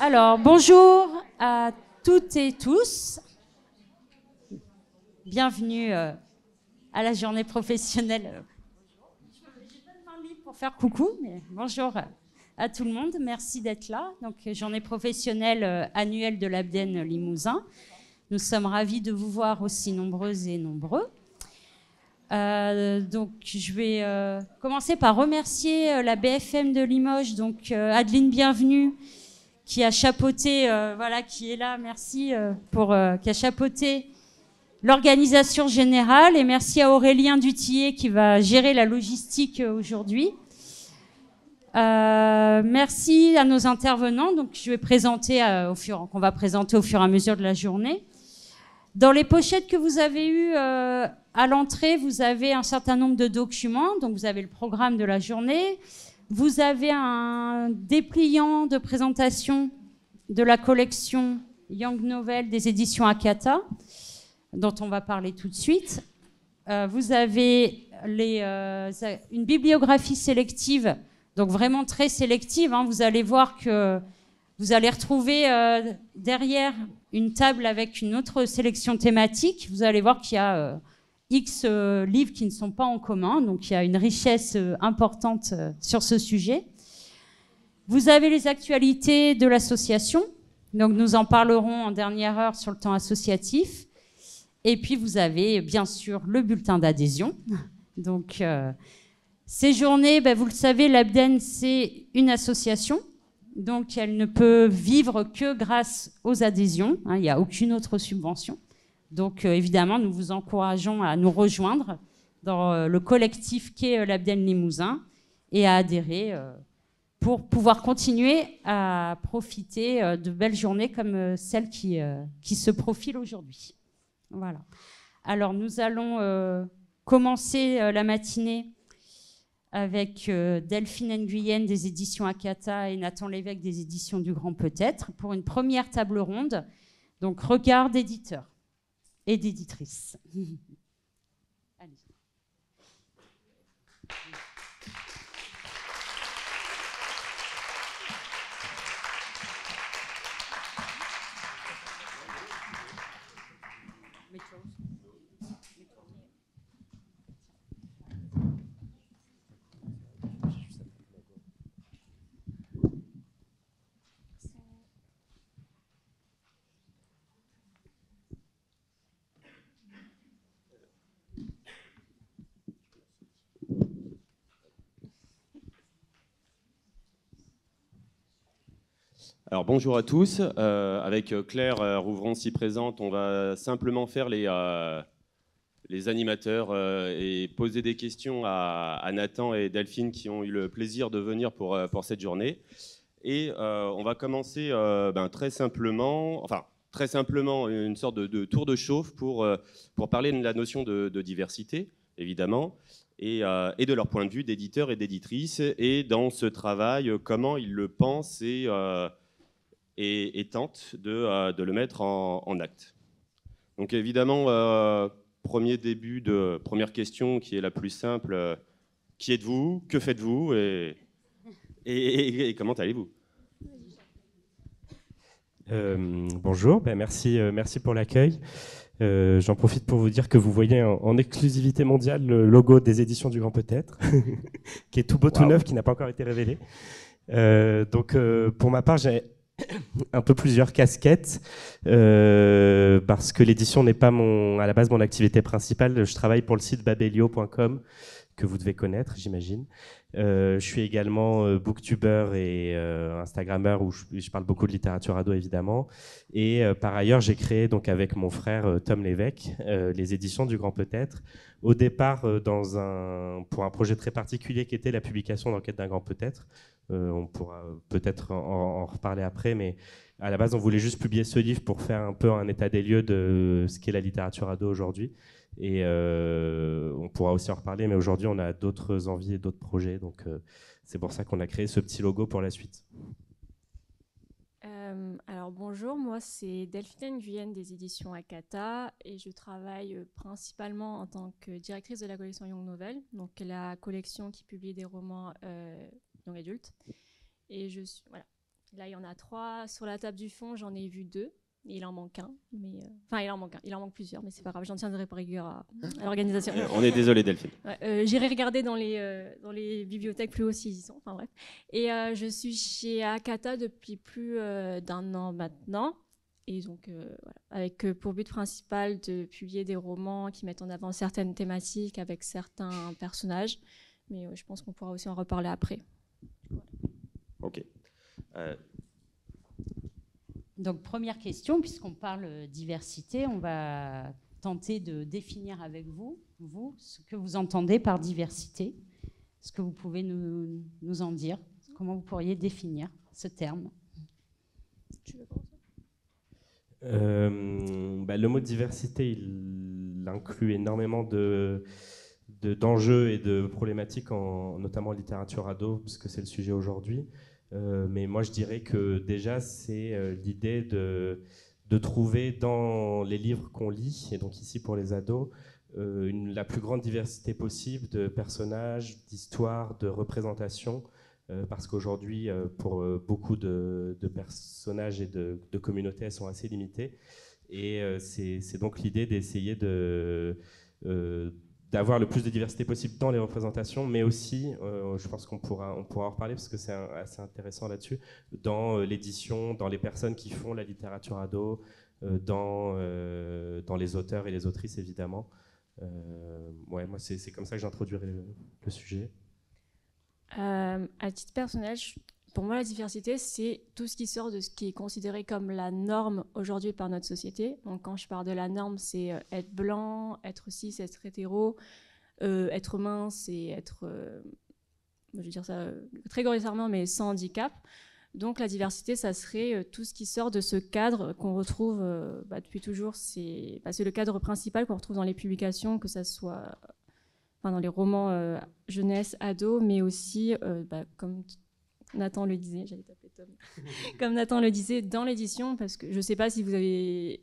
Alors, bonjour à toutes et tous. Bienvenue à la journée professionnelle. J'ai pas de main libre pour faire coucou, mais bonjour à tout le monde. Merci d'être là. Donc, journée professionnelle annuelle de l'Abden Limousin. Nous sommes ravis de vous voir aussi nombreuses et nombreux. Donc, je vais commencer par remercier la BFM de Limoges, donc Adeline Bienvenue, qui a chapeauté, voilà, qui est là, merci, qui a chapeauté l'organisation générale, et merci à Aurélien Dutillet qui va gérer la logistique aujourd'hui. Merci à nos intervenants, donc je vais présenter qu'on va présenter au fur et à mesure de la journée. Dans les pochettes que vous avez eues à l'entrée, vous avez un certain nombre de documents. Donc, vous avez le programme de la journée. Vous avez un dépliant de présentation de la collection Young Novel des éditions Akata, dont on va parler tout de suite. Vous avez une bibliographie sélective, donc vraiment très sélective. Hein. Vous allez voir que vous allez retrouver derrière une table avec une autre sélection thématique. Vous allez voir qu'il y a X livres qui ne sont pas en commun, donc il y a une richesse importante sur ce sujet. Vous avez les actualités de l'association, donc nous en parlerons en dernière heure sur le temps associatif. Et puis vous avez bien sûr le bulletin d'adhésion. Donc ces journées, vous le savez, l'Abden, c'est une association. Donc, elle ne peut vivre que grâce aux adhésions. Hein, il n'y a aucune autre subvention. Donc, évidemment, nous vous encourageons à nous rejoindre dans le collectif qu'est l'Abden Limousin et à adhérer pour pouvoir continuer à profiter de belles journées comme celle qui se profile aujourd'hui. Voilà. Alors, nous allons commencer la matinée avec Delphine Nguyen des éditions Akata et Nathan Lévesque des éditions du Grand Peut-être, pour une première table ronde, donc regard d'éditeurs et d'éditrices. Allez. Alors bonjour à tous, avec Claire Rouvron ici présente, on va simplement faire les animateurs et poser des questions à Nathan et Delphine qui ont eu le plaisir de venir pour cette journée. Et on va commencer très simplement une sorte de tour de chauffe pour parler de la notion de diversité, évidemment, et de leur point de vue d'éditeurs et d'éditrices, et dans ce travail, comment ils le pensent et tente de le mettre en acte. Donc évidemment, première question qui est la plus simple, qui êtes-vous, que faites-vous et comment allez-vous? Bonjour, merci pour l'accueil. J'en profite pour vous dire que vous voyez en exclusivité mondiale le logo des éditions du Grand Peut-être, qui est tout beau, tout neuf, qui n'a pas encore été révélé. Donc pour ma part, j'ai un peu plusieurs casquettes parce que l'édition n'est pas à la base mon activité principale. Je travaille pour le site babelio.com que vous devez connaître, j'imagine. Je suis également booktuber et instagrammeur où je parle beaucoup de littérature ado évidemment. Et par ailleurs, j'ai créé donc avec mon frère Tom Lévesque les éditions du Grand Peut-être. Au départ, pour un projet très particulier qui était la publication d'Enquête d'un Grand Peut-être. On pourra peut-être en reparler après, mais à la base, on voulait juste publier ce livre pour faire un peu un état des lieux de ce qu'est la littérature ado aujourd'hui. Et on pourra aussi en reparler, mais aujourd'hui, on a d'autres envies et d'autres projets. Donc, c'est pour ça qu'on a créé ce petit logo pour la suite. Alors bonjour, moi c'est Delphine Nguyen des éditions Akata et je travaille principalement en tant que directrice de la collection Young Novel, donc la collection qui publie des romans young adultes. Et Là, il y en a 3. Sur la table du fond, j'en ai vu 2. Et il en manque un. Enfin, il en manque plusieurs, mais c'est pas grave. J'en tiendrai par rigueur à l'organisation. On est désolé, Delphine. Ouais, j'irai regarder dans les bibliothèques plus haut s'ils y sont. Enfin bref. Et je suis chez Akata depuis plus d'1 an maintenant. Et donc, voilà, avec pour but principal de publier des romans qui mettent en avant certaines thématiques avec certains personnages. Mais je pense qu'on pourra aussi en reparler après. Voilà. Ok. Donc, première question, puisqu'on parle diversité, on va tenter de définir avec vous, ce que vous entendez par diversité. Est-ce que vous pouvez nous en dire? Comment vous pourriez définir ce terme? Tu veux commencer? Le mot diversité, il inclut énormément d'enjeux et de problématiques, notamment en littérature ado, parce que c'est le sujet aujourd'hui. Mais moi, je dirais que déjà, c'est l'idée de trouver dans les livres qu'on lit, et donc ici pour les ados, la plus grande diversité possible de personnages, d'histoires, de représentations, parce qu'aujourd'hui, pour beaucoup de personnages et de communautés, elles sont assez limitées. Et c'est donc l'idée d'essayer d'avoir le plus de diversité possible dans les représentations, mais aussi, je pense qu'on pourra en reparler parce que c'est assez intéressant là-dessus, dans l'édition, dans les personnes qui font la littérature ado, dans les auteurs et les autrices évidemment. Ouais, moi c'est comme ça que j'introduirai le sujet. À titre personnel, pour moi, la diversité, c'est tout ce qui sort de ce qui est considéré comme la norme aujourd'hui par notre société. Donc, quand je parle de la norme, c'est être blanc, être cis, être hétéro, être mince et être, je vais dire ça très grossièrement, mais sans handicap. Donc, la diversité, ça serait tout ce qui sort de ce cadre qu'on retrouve depuis toujours. C'est le cadre principal qu'on retrouve dans les publications, que ça soit dans les romans jeunesse, ado, mais aussi, comme Nathan le disait, j'allais taper Tom, comme Nathan le disait, dans l'édition, parce que je ne sais pas si vous avez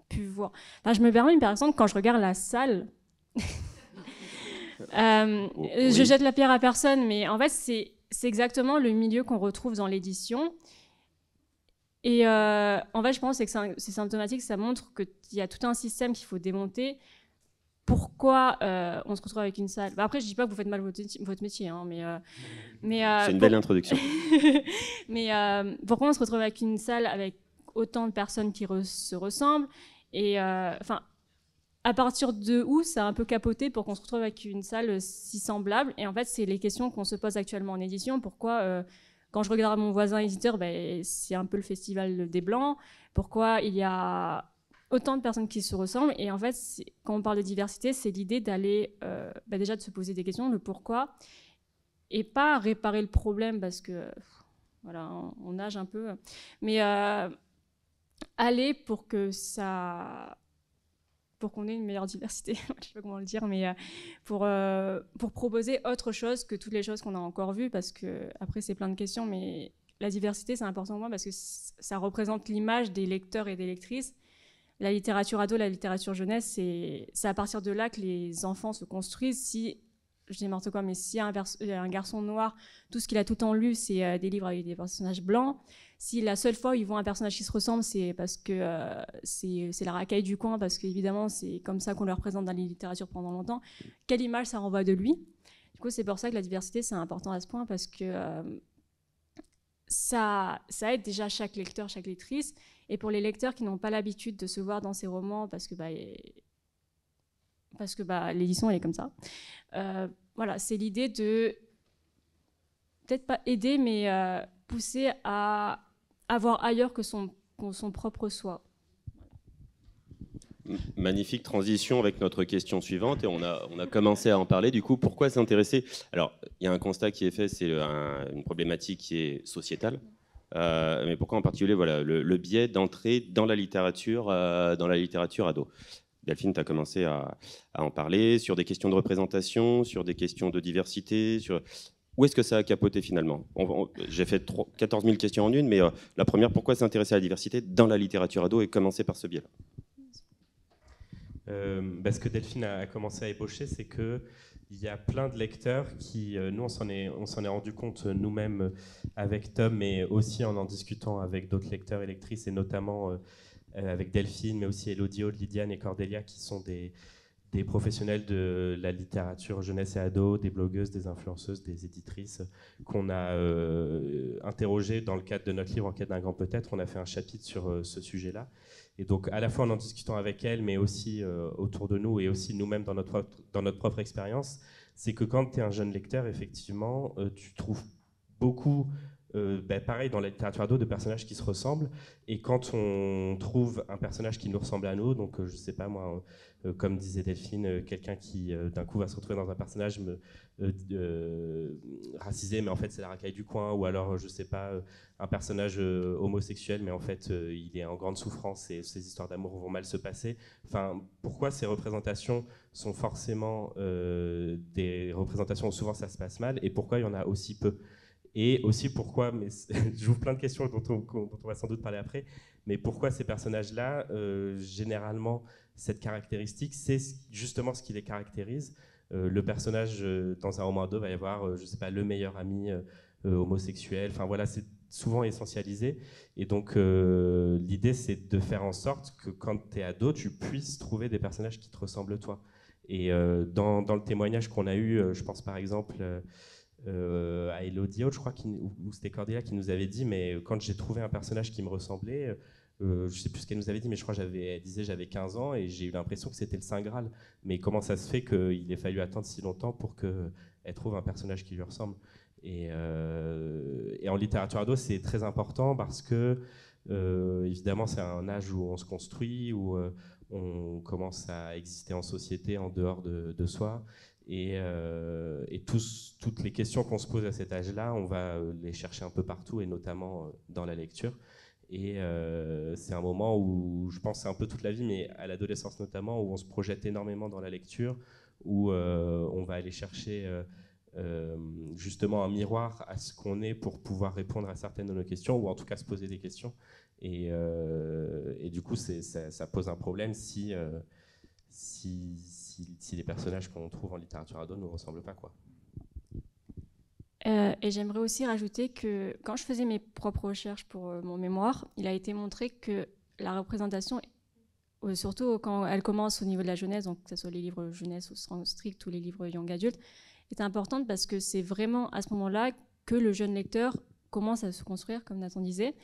pu voir. Enfin, je me permets, par exemple, quand je regarde la salle, je jette la pierre à personne, mais en fait, c'est exactement le milieu qu'on retrouve dans l'édition. Et en fait, je pense que c'est symptomatique, ça montre qu'il y a tout un système qu'il faut démonter. Pourquoi on se retrouve avec une salle? Après, je ne dis pas que vous faites mal votre métier, hein, mais c'est une belle introduction. Mais pourquoi on se retrouve avec une salle avec autant de personnes qui se ressemblent? Et à partir de où ça a un peu capoté pour qu'on se retrouve avec une salle si semblable? Et en fait, c'est les questions qu'on se pose actuellement en édition. Pourquoi, quand je regarde mon voisin éditeur, c'est un peu le festival des Blancs? Pourquoi il y a autant de personnes qui se ressemblent? Et en fait, quand on parle de diversité, c'est l'idée d'aller déjà de se poser des questions, le pourquoi, et pas réparer le problème parce que voilà, on nage un peu, mais aller pour qu'on ait une meilleure diversité. Je ne sais pas comment le dire, mais pour proposer autre chose que toutes les choses qu'on a encore vues, parce que après c'est plein de questions, mais la diversité c'est important pour moi parce que ça représente l'image des lecteurs et des lectrices. La littérature ado, la littérature jeunesse, c'est à partir de là que les enfants se construisent. Si, je dis n'importe quoi, mais s'il y a un garçon noir, tout ce qu'il a tout le temps lu, c'est des livres avec des personnages blancs. Si la seule fois où ils voient un personnage qui se ressemble, c'est parce que c'est la racaille du coin, parce qu'évidemment, c'est comme ça qu'on le représente dans les littératures pendant longtemps. Quelle image ça renvoie de lui? Du coup, c'est pour ça que la diversité, c'est important à ce point, parce que ça aide déjà chaque lecteur, chaque lectrice. Et pour les lecteurs qui n'ont pas l'habitude de se voir dans ces romans, parce que l'édition, elle est comme ça. Voilà, c'est l'idée de, peut-être pas aider, mais pousser à avoir ailleurs que son propre soi. Magnifique transition avec notre question suivante, et on a commencé à en parler. Du coup, pourquoi s'intéresser? Alors, il y a un constat qui est fait, c'est une problématique qui est sociétale. Mais pourquoi en particulier le biais d'entrer dans la littérature ado? Delphine, tu as commencé à en parler sur des questions de représentation, sur des questions de diversité. Où est-ce que ça a capoté finalement? J'ai fait 14 000 questions en une, mais la première, pourquoi s'intéresser à la diversité dans la littérature ado et commencer par ce biais-là? Ce que Delphine a commencé à ébaucher, c'est que il y a plein de lecteurs qui, nous on s'en est rendu compte nous-mêmes avec Tom, mais aussi en discutant avec d'autres lecteurs et lectrices, et notamment avec Delphine, mais aussi Elodie, Lydiane et Cordélia, qui sont des professionnels de la littérature jeunesse et ado, des blogueuses, des influenceuses, des éditrices qu'on a interrogées dans le cadre de notre livre En quête d'un grand peut-être. On a fait un chapitre sur ce sujet-là. Et donc, à la fois en discutant avec elles, mais aussi autour de nous et aussi nous-mêmes dans notre propre expérience, c'est que quand tu es un jeune lecteur, effectivement, tu trouves beaucoup, pareil dans la littérature ado, de personnages qui se ressemblent. Et quand on trouve un personnage qui nous ressemble à nous, donc je sais pas moi, comme disait Delphine, quelqu'un qui d'un coup va se retrouver dans un personnage racisé, mais en fait c'est la racaille du coin, ou alors je sais pas, un personnage homosexuel, mais en fait il est en grande souffrance et ses histoires d'amour vont mal se passer. Enfin, pourquoi ces représentations sont forcément des représentations où souvent ça se passe mal, et pourquoi il y en a aussi peu? Et aussi pourquoi, mais j'ouvre plein de questions dont on va sans doute parler après, mais pourquoi ces personnages-là, généralement, cette caractéristique, c'est justement ce qui les caractérise. Le personnage, dans un roman ado, va y avoir, je sais pas, le meilleur ami homosexuel, enfin voilà, c'est souvent essentialisé. Et donc, l'idée, c'est de faire en sorte que quand tu es ado, tu puisses trouver des personnages qui te ressemblent toi. Et dans le témoignage qu'on a eu, je pense par exemple à Elodie, je crois, ou c'était Cordélia qui nous avait dit, mais quand j'ai trouvé un personnage qui me ressemblait, je sais plus ce qu'elle nous avait dit, mais je crois qu'elle disait j'avais 15 ans et j'ai eu l'impression que c'était le Saint Graal. Mais comment ça se fait qu'il ait fallu attendre si longtemps pour qu'elle trouve un personnage qui lui ressemble? Et en littérature ado, c'est très important parce que, évidemment, c'est un âge où on se construit, où on commence à exister en société en dehors de soi. Et toutes les questions qu'on se pose à cet âge-là, on va les chercher un peu partout, et notamment dans la lecture. Et c'est un moment où, je pense, c'est un peu toute la vie, mais à l'adolescence notamment, où on se projette énormément dans la lecture, où on va aller chercher justement un miroir à ce qu'on est pour pouvoir répondre à certaines de nos questions, ou en tout cas se poser des questions. Et du coup, ça pose un problème si les personnages qu'on trouve en littérature ado ne nous ressemblent pas, quoi. Et j'aimerais aussi rajouter que quand je faisais mes propres recherches pour mon mémoire, il a été montré que la représentation, surtout quand elle commence au niveau de la jeunesse, donc que ce soit les livres jeunesse au sens strict ou les livres young adulte, est importante parce que c'est vraiment à ce moment-là que le jeune lecteur commence à se construire, comme Nathan disait.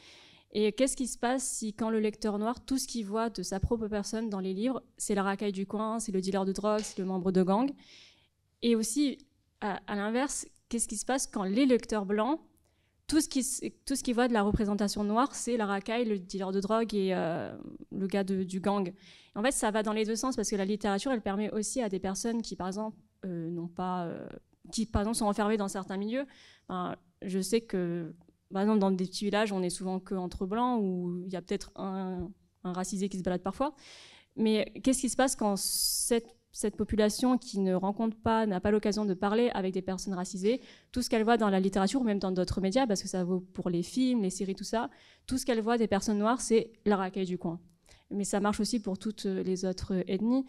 Et qu'est-ce qui se passe si, quand le lecteur noir, tout ce qu'il voit de sa propre personne dans les livres, c'est la racaille du coin, c'est le dealer de drogue, c'est le membre de gang? Et aussi, à l'inverse, qu'est-ce qui se passe quand les lecteurs blancs, tout ce qu'ils voient de la représentation noire, c'est la racaille, le dealer de drogue et le gars du gang? Et en fait, ça va dans les deux sens, parce que la littérature, elle permet aussi à des personnes qui, par exemple, qui, par exemple, sont enfermées dans certains milieux. Je sais que, par exemple, dans des petits villages, on est souvent qu'entre blancs, où il y a peut-être un racisé qui se balade parfois. Mais qu'est-ce qui se passe quand cette population qui ne rencontre pas, n'a pas l'occasion de parler avec des personnes racisées, tout ce qu'elle voit dans la littérature, ou même dans d'autres médias, parce que ça vaut pour les films, les séries, tout ça, tout ce qu'elle voit des personnes noires, c'est la racaille du coin. Mais ça marche aussi pour toutes les autres ethnies.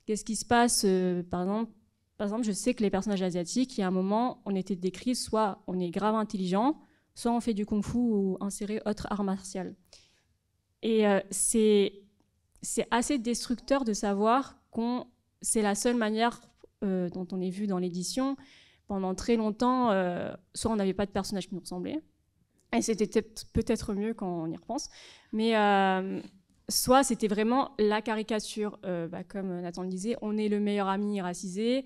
Qu'est-ce qui se passe, par exemple, je sais que les personnages asiatiques, il y a un moment, on était décrits, soit on est grave intelligent, soit on fait du kung-fu ou insérer autre art martial. Et c'est assez destructeur de savoir c'est la seule manière dont on est vu dans l'édition. Pendant très longtemps, soit on n'avait pas de personnage qui nous ressemblait, et c'était peut-être mieux quand on y repense, mais soit c'était vraiment la caricature, comme Nathan le disait, on est le meilleur ami racisé,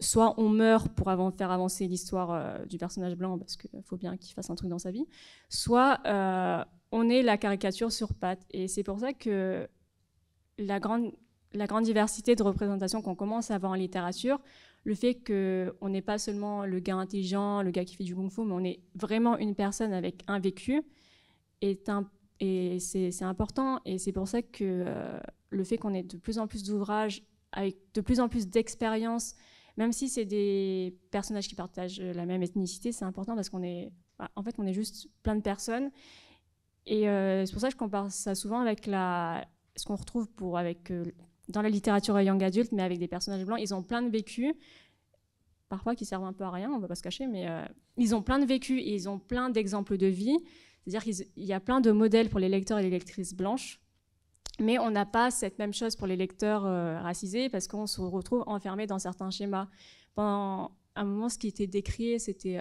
soit on meurt pour faire avancer l'histoire du personnage blanc, parce qu'il faut bien qu'il fasse un truc dans sa vie, soit on est la caricature sur pattes. Et c'est pour ça que la grande diversité de représentations qu'on commence à avoir en littérature, le fait qu'on n'est pas seulement le gars intelligent, le gars qui fait du kung-fu, mais on est vraiment une personne avec un vécu, et c'est important. Et c'est pour ça que le fait qu'on ait de plus en plus d'ouvrages, avec de plus en plus d'expériences, même si c'est des personnages qui partagent la même ethnicité, c'est important, parce qu'on est juste plein de personnes. Et c'est pour ça que je compare ça souvent avec ce qu'on retrouve dans la littérature young adulte, mais avec des personnages blancs. Ils ont plein de vécus, parfois qui servent un peu à rien, on ne va pas se cacher, mais ils ont plein de vécus et ils ont plein d'exemples de vie. C'est-à-dire qu'il y a plein de modèles pour les lecteurs et les lectrices blanches, mais on n'a pas cette même chose pour les lecteurs racisés parce qu'on se retrouve enfermé dans certains schémas. Pendant un moment, ce qui était décrié, c'était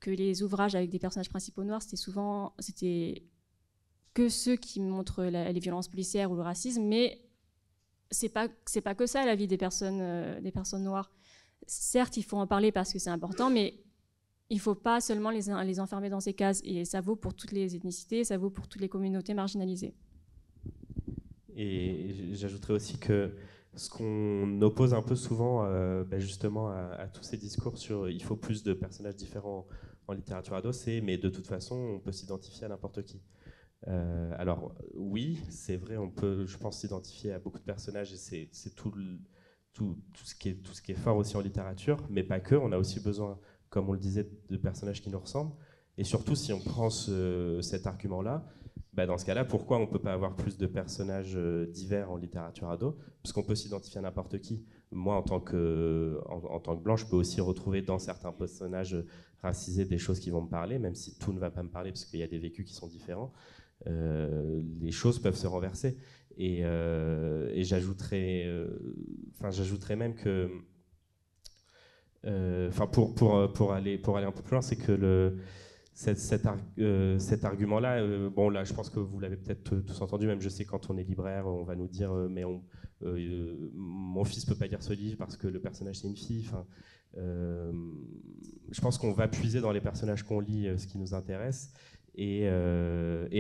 que les ouvrages avec des personnages principaux noirs, c'était que ceux qui montrent les violences policières ou le racisme, mais c'est pas que ça la vie des personnes noires. Certes, il faut en parler parce que c'est important, mais il ne faut pas seulement les enfermer dans ces cases. Et ça vaut pour toutes les ethnicités, ça vaut pour toutes les communautés marginalisées. Et j'ajouterais aussi que ce qu'on oppose un peu souvent justement à tous ces discours sur il faut plus de personnages différents en littérature ado, c'est mais de toute façon on peut s'identifier à n'importe qui. Alors oui, c'est vrai, on peut, je pense, s'identifier à beaucoup de personnages et c'est tout ce qui est fort aussi en littérature, mais pas que. On a aussi besoin, comme on le disait, de personnages qui nous ressemblent. Et surtout, si on prend cet argument-là, dans ce cas-là, pourquoi on ne peut pas avoir plus de personnages divers en littérature ado? Parce qu'on peut s'identifier à n'importe qui. Moi, en tant que blanc, je peux aussi retrouver dans certains personnages racisés des choses qui vont me parler, même si tout ne va pas me parler, parce qu'il y a des vécus qui sont différents. Les choses peuvent se renverser. Et j'ajouterais même que, pour aller un peu plus loin, c'est que cet argument-là, là, je pense que vous l'avez peut-être tous entendu, même je sais quand on est libraire, on va nous dire mais mon fils peut pas lire ce livre parce que le personnage c'est une fille. Je pense qu'on va puiser dans les personnages qu'on lit ce qui nous intéresse. Et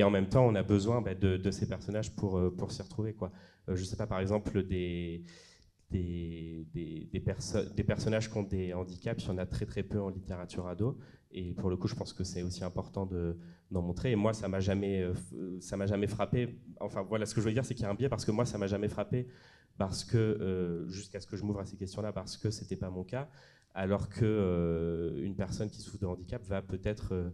en même temps, on a besoin de ces personnages pour s'y retrouver, quoi. Je sais pas, par exemple, des personnages qui ont des handicaps, il y en a très très peu en littérature ado. Et pour le coup, je pense que c'est aussi important d'en montrer. Et moi, ça m'a jamais frappé. Enfin, voilà, ce que je veux dire, c'est qu'il y a un biais parce que moi, ça m'a jamais frappé parce que jusqu'à ce que je m'ouvre à ces questions-là, parce que c'était pas mon cas. Alors que une personne qui souffre de handicap va peut-être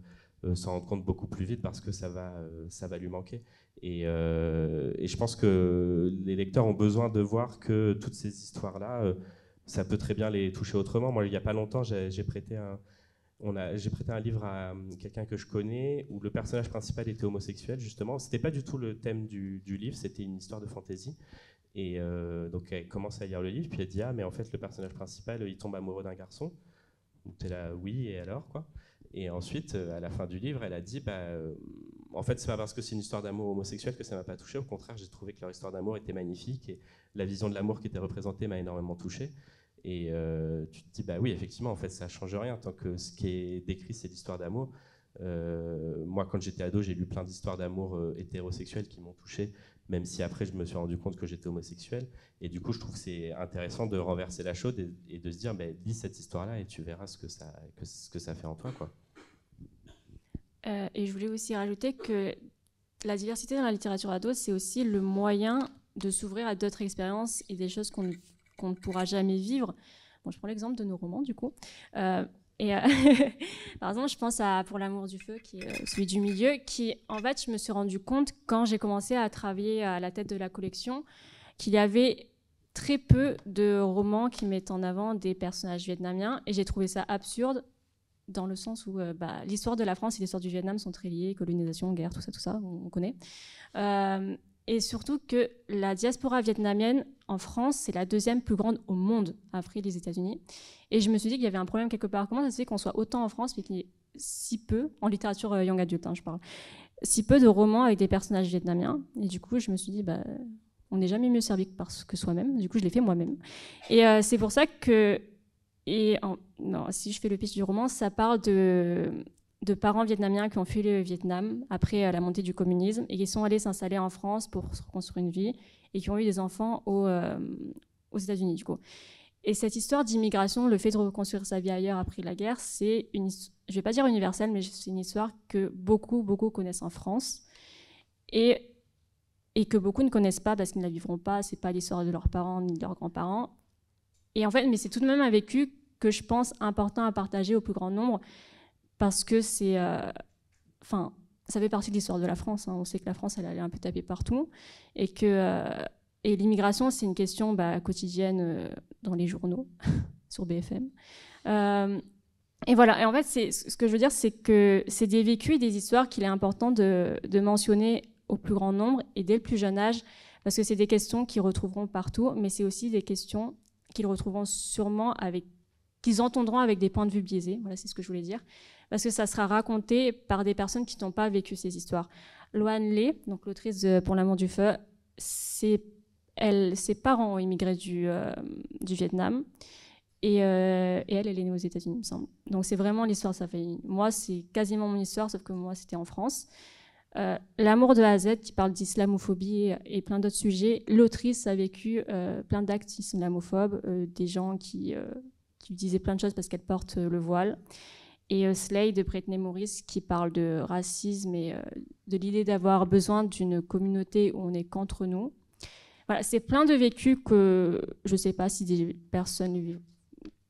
s'en rendre compte beaucoup plus vite parce que ça va lui manquer. Et je pense que les lecteurs ont besoin de voir que toutes ces histoires-là, ça peut très bien les toucher autrement. Moi, il n'y a pas longtemps, j'ai prêté un livre à quelqu'un que je connais où le personnage principal était homosexuel, justement. C'était pas du tout le thème du livre, c'était une histoire de fantasy. Et donc elle commence à lire le livre, puis elle dit « Ah, mais en fait, le personnage principal, il tombe amoureux d'un garçon. » Donc t'es là « Oui, et alors, quoi ?» Et ensuite, à la fin du livre, elle a dit en fait, c'est pas parce que c'est une histoire d'amour homosexuel que ça m'a pas touché. Au contraire, j'ai trouvé que leur histoire d'amour était magnifique et la vision de l'amour qui était représentée m'a énormément touché. Et tu te dis, oui, effectivement, en fait, ça change rien tant que ce qui est décrit, c'est l'histoire d'amour. Moi, quand j'étais ado, j'ai lu plein d'histoires d'amour hétérosexuelles qui m'ont touché, même si après, je me suis rendu compte que j'étais homosexuel. Et du coup, je trouve que c'est intéressant de renverser la chose et de se dire, lis cette histoire-là et tu verras ce que ça fait en toi, quoi. Et je voulais aussi rajouter que la diversité dans la littérature ado, c'est aussi le moyen de s'ouvrir à d'autres expériences et des choses qu'on ne pourra jamais vivre. Bon, je prends l'exemple de nos romans, du coup. Par exemple, je pense à Pour l'amour du feu, qui est celui du milieu, qui, en fait, je me suis rendu compte, quand j'ai commencé à travailler à la tête de la collection, qu'il y avait très peu de romans qui mettent en avant des personnages vietnamiens, et j'ai trouvé ça absurde, dans le sens où l'histoire de la France et l'histoire du Vietnam sont très liées, colonisation, guerre, tout ça, on connaît. Et surtout que la diaspora vietnamienne en France, c'est la deuxième plus grande au monde, après les États-Unis. Et je me suis dit qu'il y avait un problème quelque part. Comment ça se fait qu'on soit autant en France, mais qu'il y ait si peu, en littérature young adulte, je parle, si peu de romans avec des personnages vietnamiens? Et du coup, je me suis dit, on n'est jamais mieux servi que soi-même. Du coup, je l'ai fait moi-même. Et c'est pour ça que... si je fais le pitch du roman, ça parle de parents vietnamiens qui ont fui le Vietnam après la montée du communisme et qui sont allés s'installer en France pour se reconstruire une vie et qui ont eu des enfants aux États-Unis, du coup. Et cette histoire d'immigration, le fait de reconstruire sa vie ailleurs après la guerre, c'est je ne vais pas dire universelle, mais c'est une histoire que beaucoup connaissent en France et que beaucoup ne connaissent pas parce qu'ils ne la vivront pas. C'est pas l'histoire de leurs parents ni de leurs grands-parents. Et en fait, mais c'est tout de même un vécu que je pense important à partager au plus grand nombre parce que c'est, ça fait partie de l'histoire de la France. On sait que la France, elle allait un peu taper partout et que et l'immigration, c'est une question quotidienne dans les journaux, sur BFM. Et voilà, et en fait, ce que je veux dire, c'est que c'est des vécus et des histoires qu'il est important de mentionner au plus grand nombre et dès le plus jeune âge, parce que c'est des questions qu'ils retrouveront partout, mais c'est aussi des questions qu'ils retrouveront sûrement qu'ils entendront avec des points de vue biaisés. Voilà, c'est ce que je voulais dire. Parce que ça sera raconté par des personnes qui n'ont pas vécu ces histoires. Loan Lê, donc l'autrice de Pour l'amour du feu, ses parents ont immigré du Vietnam. Et elle est née aux États-Unis, il me semble. Donc c'est vraiment l'histoire. Moi, c'est quasiment mon histoire, sauf que moi, c'était en France. L'amour de A à Z, qui parle d'islamophobie et plein d'autres sujets. L'autrice a vécu plein d'actes islamophobes, des gens qui disaient plein de choses parce qu'elle porte le voile. Et Slay de Brittany Morris, qui parle de racisme et de l'idée d'avoir besoin d'une communauté où on est qu'entre nous. Voilà, c'est plein de vécus que je ne sais pas si des personnes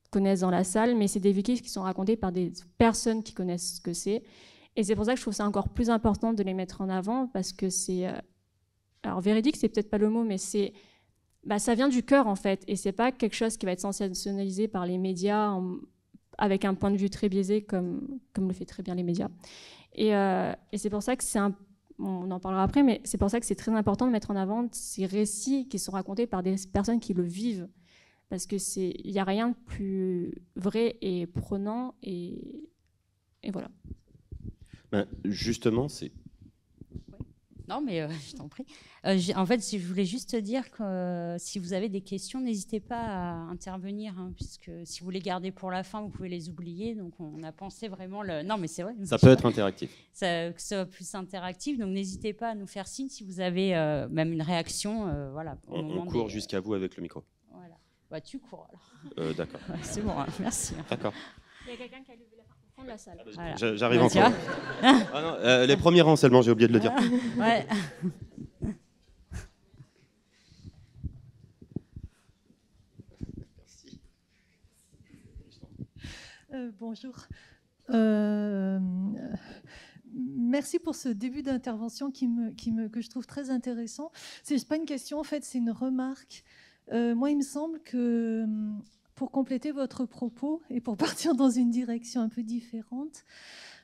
connaissent dans la salle, mais c'est des vécus qui sont racontés par des personnes qui connaissent ce que c'est. Et c'est pour ça que je trouve ça encore plus important de les mettre en avant, parce que c'est... alors véridique, c'est peut-être pas le mot, mais ça vient du cœur, en fait. Et c'est pas quelque chose qui va être sensationnalisé par les médias avec un point de vue très biaisé, comme le fait très bien les médias. Et c'est pour ça que on en parlera après, mais c'est pour ça que c'est très important de mettre en avant ces récits qui sont racontés par des personnes qui le vivent. Parce qu'il n'y a rien de plus vrai et prenant, et voilà. Ben, justement, c'est... Non, mais je t'en prie. En fait, je voulais juste te dire que si vous avez des questions, n'hésitez pas à intervenir, hein, puisque si vous les gardez pour la fin, vous pouvez les oublier. Donc, on a pensé vraiment... Non, mais c'est vrai. Ça peut être interactif. Que ce soit plus interactif. Donc, n'hésitez pas à nous faire signe si vous avez même une réaction. Voilà, on court jusqu'à vous avec le micro. Voilà. Bah, tu cours, alors. D'accord. C'est bon, hein, merci. D'accord. Il y a quelqu'un qui a levé la main de la salle. Voilà. J'arrive encore. Les premiers rangs seulement, j'ai oublié de le dire. Ouais. Bonjour. Merci pour ce début d'intervention que je trouve très intéressant. C'est pas une question, en fait, c'est une remarque. Moi, il me semble que pour compléter votre propos et pour partir dans une direction un peu différente,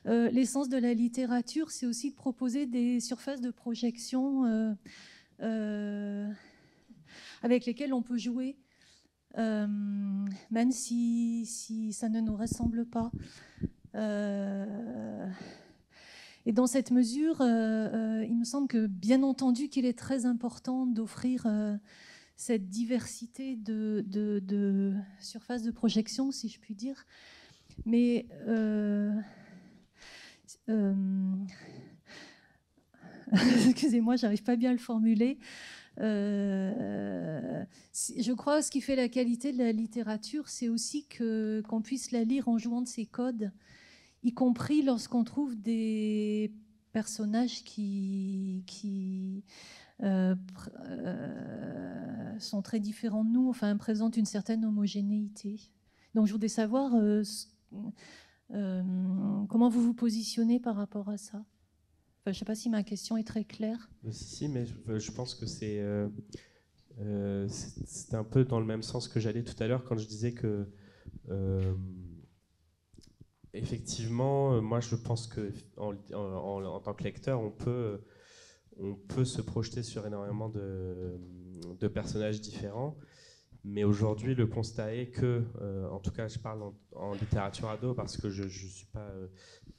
l'essence de la littérature, c'est aussi de proposer des surfaces de projection avec lesquelles on peut jouer, même si ça ne nous ressemble pas. Et dans cette mesure, il me semble que, bien entendu, qu'il est très important d'offrir cette diversité de surfaces de projection, si je puis dire. Mais excusez-moi, j'arrive pas bien à le formuler. Je crois que ce qui fait la qualité de la littérature, c'est aussi qu'on puisse la lire en jouant de ses codes, y compris lorsqu'on trouve des personnages qui sont très différents de nous, enfin présentent une certaine homogénéité. Donc je voudrais savoir comment vous vous positionnez par rapport à ça. Enfin, je ne sais pas si ma question est très claire. Si, mais je pense que c'est un peu dans le même sens que j'allais tout à l'heure quand je disais que effectivement, moi je pense que en tant que lecteur, on peut se projeter sur énormément de personnages différents. Mais aujourd'hui, le constat est que, en tout cas, je parle en littérature ado parce que je ne suis pas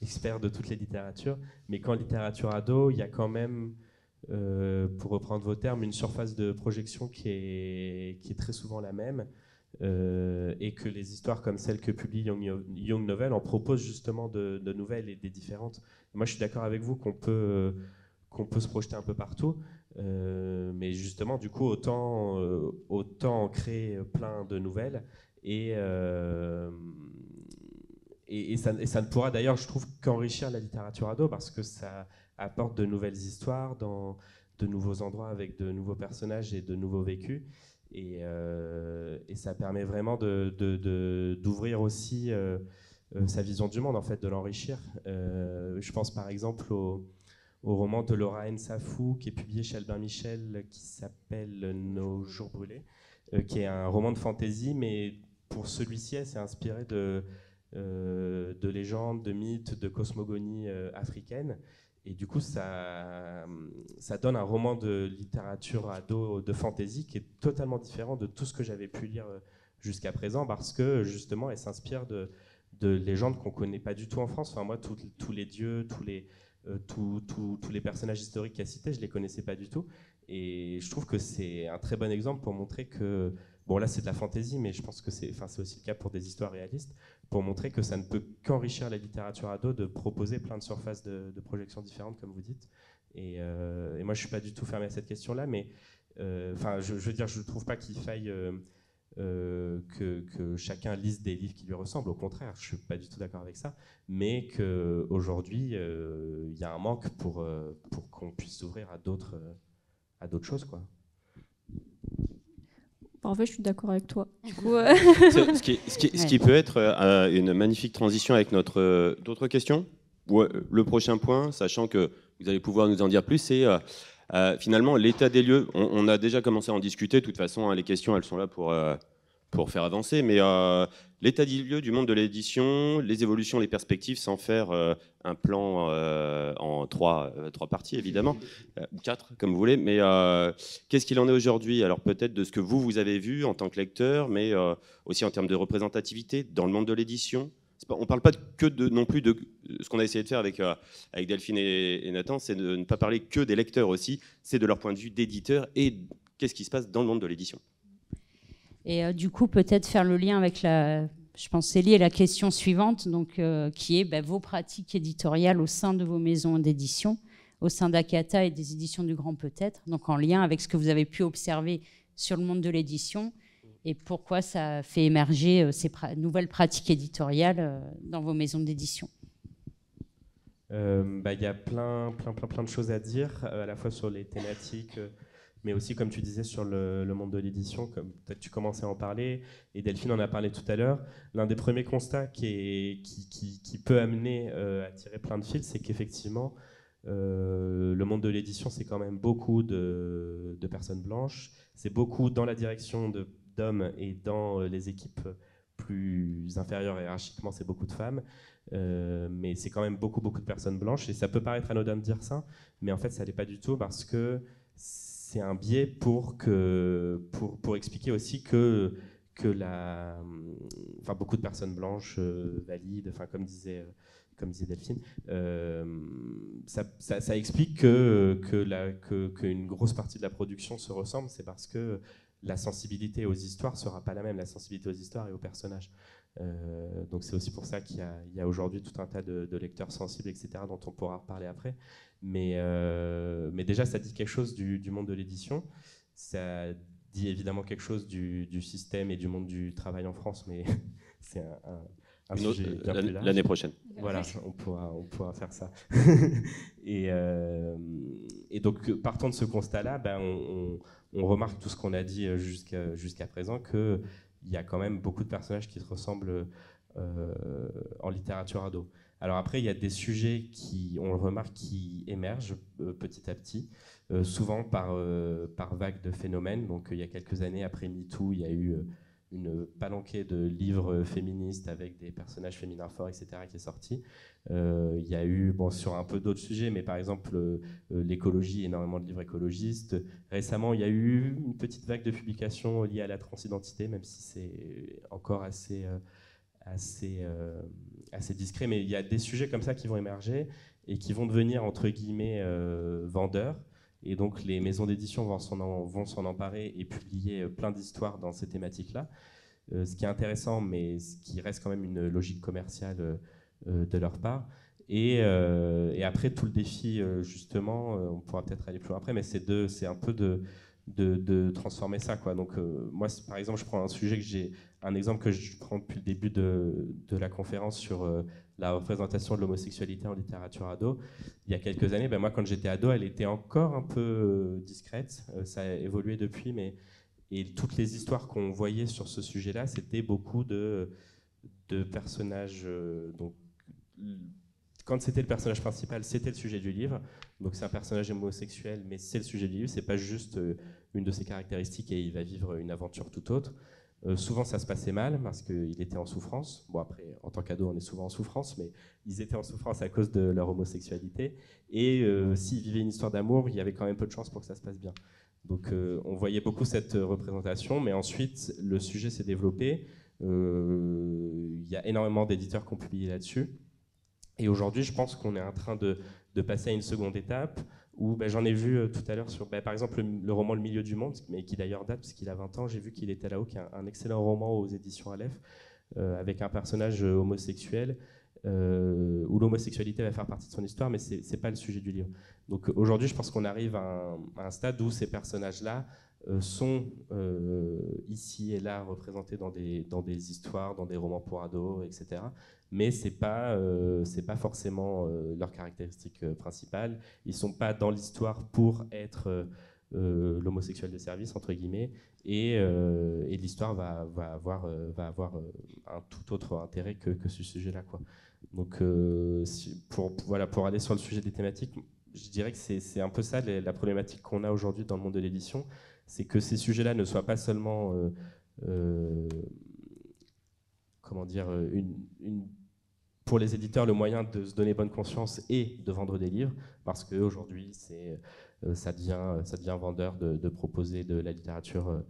expert de toutes les littératures, mais qu'en littérature ado, il y a quand même, pour reprendre vos termes, une surface de projection qui est très souvent la même, et que les histoires comme celles que publie Young Novel en proposent justement de nouvelles et des différentes. Et moi, je suis d'accord avec vous qu'on peut se projeter un peu partout. Mais justement, du coup, autant en créer plein de nouvelles et ça ne pourra d'ailleurs, je trouve, qu'enrichir la littérature ado parce que ça apporte de nouvelles histoires dans de nouveaux endroits avec de nouveaux personnages et de nouveaux vécus et ça permet vraiment d'ouvrir aussi sa vision du monde, en fait, de l'enrichir. Je pense par exemple au roman de Laura Nsafou qui est publié chez Albin Michel qui s'appelle Nos jours brûlés, qui est un roman de fantasy mais pour celui-ci, elle s'est inspirée de légendes, de mythes, de cosmogonies africaines. Et du coup, ça donne un roman de littérature ado de fantasy qui est totalement différent de tout ce que j'avais pu lire jusqu'à présent, parce que justement, elle s'inspire de légendes qu'on ne connaît pas du tout en France. Enfin, moi, tous les dieux, tous les personnages historiques qu'elle citait, je ne les connaissais pas du tout. Et je trouve que c'est un très bon exemple pour montrer que, bon là c'est de la fantaisie, mais je pense que c'est aussi le cas pour des histoires réalistes, pour montrer que ça ne peut qu'enrichir la littérature ado de proposer plein de surfaces de projection différentes, comme vous dites. Et moi je ne suis pas du tout fermé à cette question-là, mais je veux dire, je ne trouve pas qu'il faille que chacun lise des livres qui lui ressemblent. Au contraire, je ne suis pas du tout d'accord avec ça, mais qu'aujourd'hui, il y a un manque pour qu'on puisse s'ouvrir à d'autres choses, quoi. En fait, je suis d'accord avec toi. Du coup, ce qui peut être une magnifique transition avec d'autres questions. Le prochain point, sachant que vous allez pouvoir nous en dire plus, c'est finalement l'état des lieux. On a déjà commencé à en discuter. De toute façon, les questions, elles sont là pour faire avancer. Mais l'état des lieux du monde de l'édition, les évolutions, les perspectives, sans faire un plan en trois parties, évidemment, ou 4, comme vous voulez. Mais qu'est-ce qu'il en est aujourd'hui? Alors peut-être de ce que vous avez vu en tant que lecteur, mais aussi en termes de représentativité dans le monde de l'édition. On ne parle pas non plus de ce qu'on a essayé de faire avec Delphine et Nathan, c'est de ne pas parler que des lecteurs aussi, c'est de leur point de vue d'éditeur et qu'est-ce qui se passe dans le monde de l'édition. Et du coup, peut-être faire le lien avec je pense c'est lié à la question suivante, donc, qui est vos pratiques éditoriales au sein de vos maisons d'édition, au sein d'Akata et des éditions du Grand Peut-être, donc en lien avec ce que vous avez pu observer sur le monde de l'édition et pourquoi ça fait émerger ces nouvelles pratiques éditoriales dans vos maisons d'édition. Y a plein de choses à dire, à la fois sur les thématiques, mais aussi, comme tu disais, sur le monde de l'édition, comme peut-être tu commençais à en parler, et Delphine en a parlé tout à l'heure. L'un des premiers constats qui peut amener à tirer plein de fils, c'est qu'effectivement, le monde de l'édition, c'est quand même beaucoup de personnes blanches, c'est beaucoup dans la direction d'hommes et dans les équipes plus inférieures hiérarchiquement, c'est beaucoup de femmes, mais c'est quand même beaucoup de personnes blanches, et ça peut paraître anodin de dire ça, mais en fait, ça l'est pas du tout, parce que c'est un biais pour expliquer aussi que beaucoup de personnes blanches valides, comme disait Delphine, ça explique qu'une grosse partie de la production se ressemble, c'est parce que la sensibilité aux histoires sera pas la même, la sensibilité aux histoires et aux personnages. Donc c'est aussi pour ça qu'il y a aujourd'hui tout un tas de lecteurs sensibles, etc., dont on pourra reparler après. Mais déjà, ça dit quelque chose du monde de l'édition. Ça dit évidemment quelque chose du système et du monde du travail en France, mais c'est un sujet bien plus large. L'année prochaine. Voilà, on pourra faire ça. Et donc, partant de ce constat-là, on remarque tout ce qu'on a dit jusqu'à présent, qu'il y a quand même beaucoup de personnages qui se ressemblent en littérature ado. Alors après, il y a des sujets on le remarque, qui émergent petit à petit, souvent par vague de phénomènes. Donc il y a quelques années, après MeToo, il y a eu une palanquée de livres féministes avec des personnages féminins forts, etc., qui est sorti. Il y a eu, sur un peu d'autres sujets, mais par exemple l'écologie, énormément de livres écologistes. Récemment, il y a eu une petite vague de publications liées à la transidentité, même si c'est encore assez discret, mais il y a des sujets comme ça qui vont émerger et qui vont devenir, entre guillemets, vendeurs. Et donc les maisons d'édition vont s'en emparer et publier plein d'histoires dans ces thématiques-là. Ce qui est intéressant, mais ce qui reste quand même une logique commerciale de leur part. Et après, tout le défi, justement, on pourra peut-être aller plus loin après, mais c'est un peu de transformer ça, quoi. Donc moi, par exemple, je prends un exemple que je prends depuis le début de la conférence sur la représentation de l'homosexualité en littérature ado. Il y a quelques années, moi, quand j'étais ado, elle était encore un peu discrète. Ça a évolué depuis, et toutes les histoires qu'on voyait sur ce sujet-là, c'était beaucoup de personnages. Donc, quand c'était le personnage principal, c'était le sujet du livre. Donc c'est un personnage homosexuel, mais c'est le sujet du livre. C'est pas juste une de ses caractéristiques et il va vivre une aventure tout autre. Souvent, ça se passait mal parce qu'il était en souffrance. Bon, après, en tant qu'ado, on est souvent en souffrance, mais ils étaient en souffrance à cause de leur homosexualité. Et s'ils vivaient une histoire d'amour, il y avait quand même peu de chances pour que ça se passe bien. Donc, on voyait beaucoup cette représentation, mais ensuite, le sujet s'est développé. Il y a énormément d'éditeurs qui ont publié là-dessus. Et aujourd'hui, je pense qu'on est en train de passer à une seconde étape où j'en ai vu tout à l'heure sur, par exemple, le roman Le Milieu du Monde, mais qui d'ailleurs date parce qu'il a 20 ans. J'ai vu qu'il était là-haut, qui est un excellent roman aux éditions Aleph, avec un personnage homosexuel, où l'homosexualité va faire partie de son histoire, mais ce n'est pas le sujet du livre. Donc aujourd'hui, je pense qu'on arrive à un stade où ces personnages-là sont ici et là représentés dans des histoires, dans des romans pour ados, etc. Mais ce n'est pas forcément leur caractéristique principale. Ils ne sont pas dans l'histoire pour être l'homosexuel de service, entre guillemets, et l'histoire va avoir un tout autre intérêt que ce sujet-là, quoi. Donc, pour aller sur le sujet des thématiques, je dirais que c'est un peu ça la problématique qu'on a aujourd'hui dans le monde de l'édition, c'est que ces sujets-là ne soient pas seulement comment dire, pour les éditeurs, le moyen de se donner bonne conscience et de vendre des livres, parce qu'aujourd'hui, ça devient vendeur de proposer de la littérature,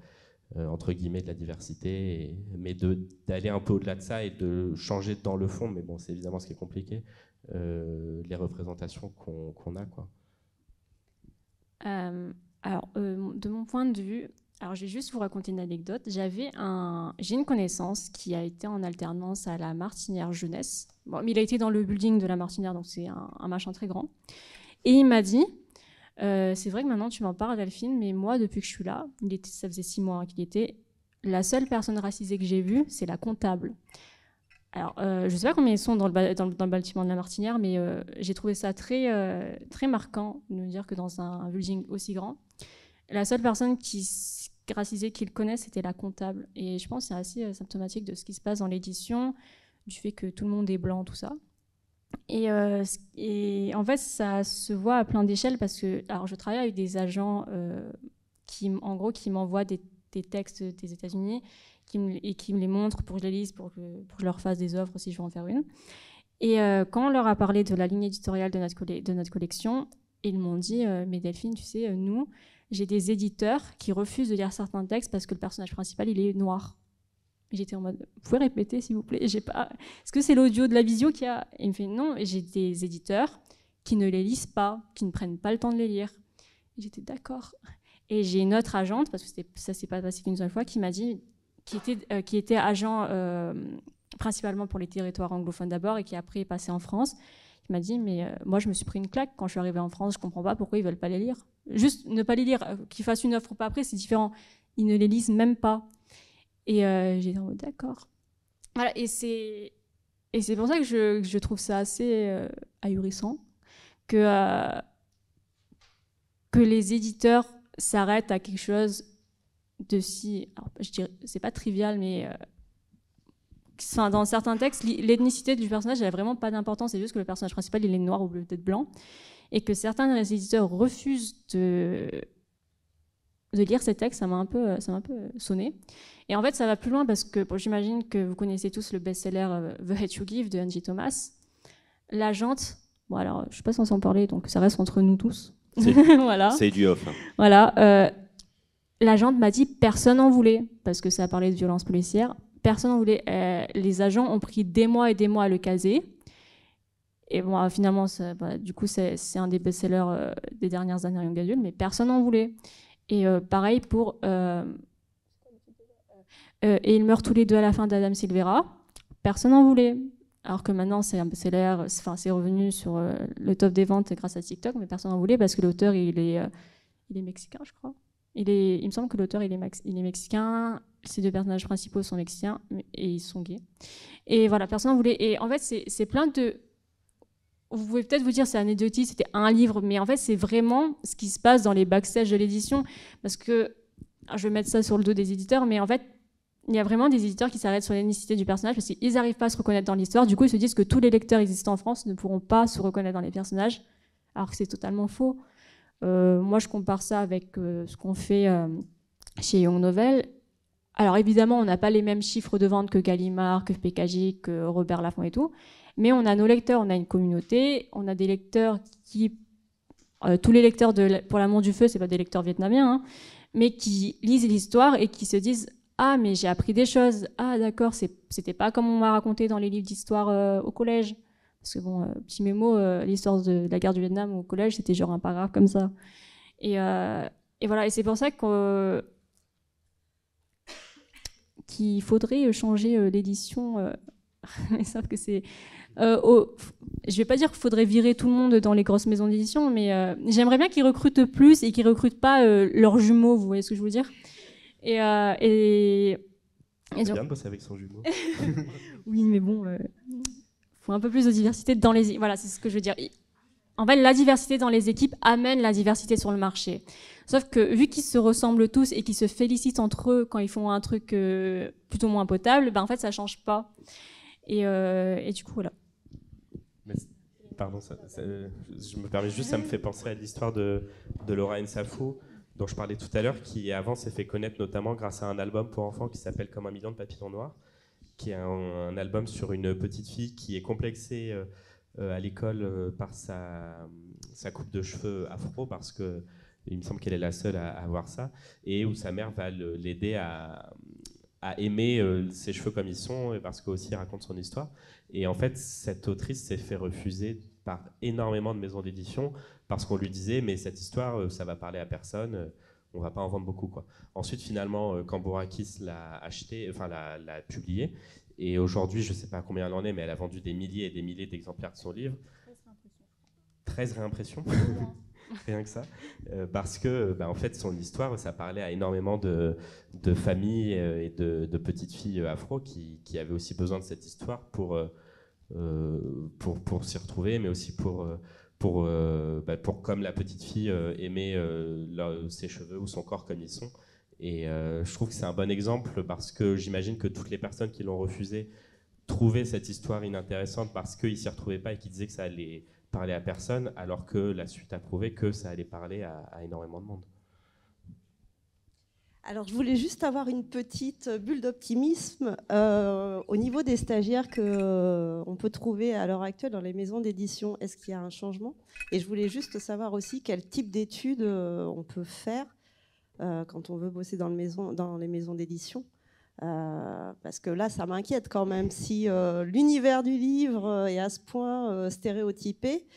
entre guillemets, de la diversité, mais d'aller un peu au-delà de ça et de changer dans le fond, mais bon, c'est évidemment ce qui est compliqué, les représentations qu'on a, quoi. Alors, de mon point de vue, alors, je vais juste vous raconter une anecdote. J'ai une connaissance qui a été en alternance à la Martinière Jeunesse. Bon, mais il a été dans le building de la Martinière, donc c'est un machin très grand. Et il m'a dit, c'est vrai que maintenant tu m'en parles, Delphine, mais moi, depuis que je suis là, ça faisait 6 mois qu'il était, la seule personne racisée que j'ai vue, c'est la comptable. Alors, je ne sais pas combien ils sont dans le bâtiment de la Martinière, mais j'ai trouvé ça très, très marquant de me dire que dans un building aussi grand, la seule personne racisée qu'il connaît, c'était la comptable. Et je pense que c'est assez symptomatique de ce qui se passe dans l'édition, du fait que tout le monde est blanc, tout ça. Et en fait, ça se voit à plein d'échelles parce que, alors, je travaille avec des agents qui m'envoient des textes des États-Unis et qui me les montrent pour que je les lise, pour que je leur fasse des offres si je veux en faire une. Et quand on leur a parlé de la ligne éditoriale de notre collection, ils m'ont dit mais Delphine, tu sais, nous, j'ai des éditeurs qui refusent de lire certains textes parce que le personnage principal, il est noir. J'étais en mode, vous pouvez répéter s'il vous plaît, est-ce que c'est l'audio de la visio qui a... Et il me fait non, j'ai des éditeurs qui ne les lisent pas, qui ne prennent pas le temps de les lire. Et j'étais d'accord. Et j'ai une autre agente, parce que ça s'est pas passé qu'une seule fois, qui m'a dit, qui était agent principalement pour les territoires anglophones d'abord et qui après est passé en France, qui m'a dit mais moi je me suis pris une claque quand je suis arrivée en France, je comprends pas pourquoi ils veulent pas les lire. Juste ne pas les lire, qu'ils fassent une offre ou pas après, c'est différent. Ils ne les lisent même pas. Et j'ai dit oh, d'accord. Voilà, et c'est pour ça que je trouve ça assez ahurissant que les éditeurs s'arrêtent à quelque chose de si, alors, je dirais, c'est pas trivial, mais dans certains textes, l'ethnicité du personnage n'a vraiment pas d'importance, c'est juste que le personnage principal il est noir ou peut-être blanc, et que certains éditeurs refusent de lire ces textes, ça m'a un peu sonné. Et en fait, ça va plus loin parce que j'imagine que vous connaissez tous le best-seller The Hate You Give de Angie Thomas. L'agente, bon alors, je sais pas si on s'en parler, donc ça reste entre nous tous. Voilà. C'est du off. Hein. Voilà. L'agente m'a dit personne n'en voulait parce que ça parlait de violence policière. Personne n'en voulait. Les agents ont pris des mois et des mois à le caser. Et bon, finalement, du coup, c'est un des best-sellers des dernières années Young Adult, mais personne n'en voulait. Et pareil pour Et ils meurent tous les deux à la fin d'Adam Silvera. Personne n'en voulait. Alors que maintenant, c'est un best-seller, c'est revenu sur le top des ventes grâce à TikTok, mais personne n'en voulait parce que l'auteur, il est mexicain, je crois. Il me semble que l'auteur, il est mexicain. Ces deux personnages principaux sont mexicains et ils sont gays. Et voilà, personne n'en voulait. Et en fait, c'est plein de... Vous pouvez peut-être vous dire c'est anecdotique, c'était un livre, mais en fait, c'est vraiment ce qui se passe dans les backstage de l'édition. Parce que, alors, je vais mettre ça sur le dos des éditeurs, mais en fait, il y a vraiment des éditeurs qui s'arrêtent sur l'ethnicité du personnage parce qu'ils n'arrivent pas à se reconnaître dans l'histoire. Du coup, ils se disent que tous les lecteurs existants en France ne pourront pas se reconnaître dans les personnages, alors que c'est totalement faux. Moi, je compare ça avec ce qu'on fait chez Young Novel. Alors évidemment, on n'a pas les mêmes chiffres de vente que Gallimard, que PKJ, que Robert Laffont et tout, mais on a nos lecteurs, on a une communauté, on a des lecteurs qui... tous les lecteurs pour l'amour du feu, c'est pas des lecteurs vietnamiens, hein, mais qui lisent l'histoire et qui se disent « Ah, mais j'ai appris des choses. Ah, d'accord, c'était pas comme on m'a raconté dans les livres d'histoire au collège. » Parce que bon, petit mémo, l'histoire de la guerre du Vietnam au collège, c'était genre un paragraphe comme ça. Et voilà, et c'est pour ça qu'il faudrait changer l'édition. Ils savent que c'est... je vais pas dire qu'il faudrait virer tout le monde dans les grosses maisons d'édition, mais j'aimerais bien qu'ils recrutent plus et qu'ils recrutent pas leurs jumeaux, vous voyez ce que je veux dire. C'est bien de bosser avec son jumeau. Oui, mais bon, faut un peu plus de diversité dans les... Voilà, c'est ce que je veux dire. En fait, la diversité dans les équipes amène la diversité sur le marché. Sauf que vu qu'ils se ressemblent tous et qu'ils se félicitent entre eux quand ils font un truc plutôt moins potable, ben en fait, ça change pas. Et du coup, voilà. Mais, pardon, je me permets juste, ça me fait penser à l'histoire de Laura Nsafou, dont je parlais tout à l'heure, qui avant s'est fait connaître notamment grâce à un album pour enfants qui s'appelle Comme un million de papillons noirs, qui est un album sur une petite fille qui est complexée à l'école par sa coupe de cheveux afro, parce que il me semble qu'elle est la seule à avoir ça, et où sa mère va l'aider à aimer ses cheveux comme ils sont, parce qu'aussi il raconte son histoire. Et en fait, cette autrice s'est fait refuser par énormément de maisons d'édition parce qu'on lui disait mais cette histoire, ça va parler à personne, on va pas en vendre beaucoup, quoi. Ensuite, finalement, Cambourakis l'a acheté, enfin l'a publié, et aujourd'hui, je sais pas combien elle en est, mais elle a vendu des milliers et des milliers d'exemplaires de son livre. 13 réimpressions. Rien que ça, parce que en fait son histoire, ça parlait à énormément de familles et de petites filles afro qui avaient aussi besoin de cette histoire pour s'y retrouver, mais aussi pour comme la petite fille aimer ses cheveux ou son corps comme ils sont. Et je trouve que c'est un bon exemple parce que j'imagine que toutes les personnes qui l'ont refusé trouvaient cette histoire inintéressante parce qu'ils s'y retrouvaient pas et qu'ils disaient que ça allait parler à personne, alors que la suite a prouvé que ça allait parler à énormément de monde. Alors, je voulais juste avoir une petite bulle d'optimisme au niveau des stagiaires qu'on peut trouver à l'heure actuelle dans les maisons d'édition. Est-ce qu'il y a un changement? Et je voulais juste savoir aussi quel type d'études on peut faire quand on veut bosser dans les maisons d'édition. Parce que là, ça m'inquiète quand même. Si l'univers du livre est à ce point stéréotypé,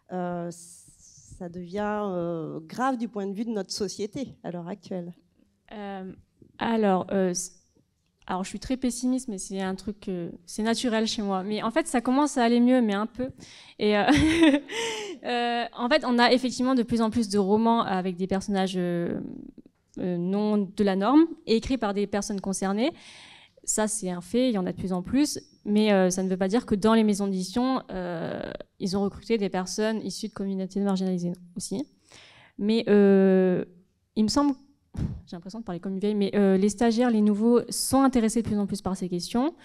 ça devient grave du point de vue de notre société à l'heure actuelle. Alors, je suis très pessimiste, mais c'est un truc, c'est naturel chez moi. Mais en fait, ça commence à aller mieux, mais un peu. Et en fait, on a effectivement de plus en plus de romans avec des personnages non de la norme, et écrits par des personnes concernées. Ça, c'est un fait, il y en a de plus en plus, mais ça ne veut pas dire que dans les maisons d'édition, ils ont recruté des personnes issues de communautés marginalisées aussi. Mais il me semble, j'ai l'impression de parler comme une vieille, mais les stagiaires, les nouveaux, sont intéressés de plus en plus par ces questions,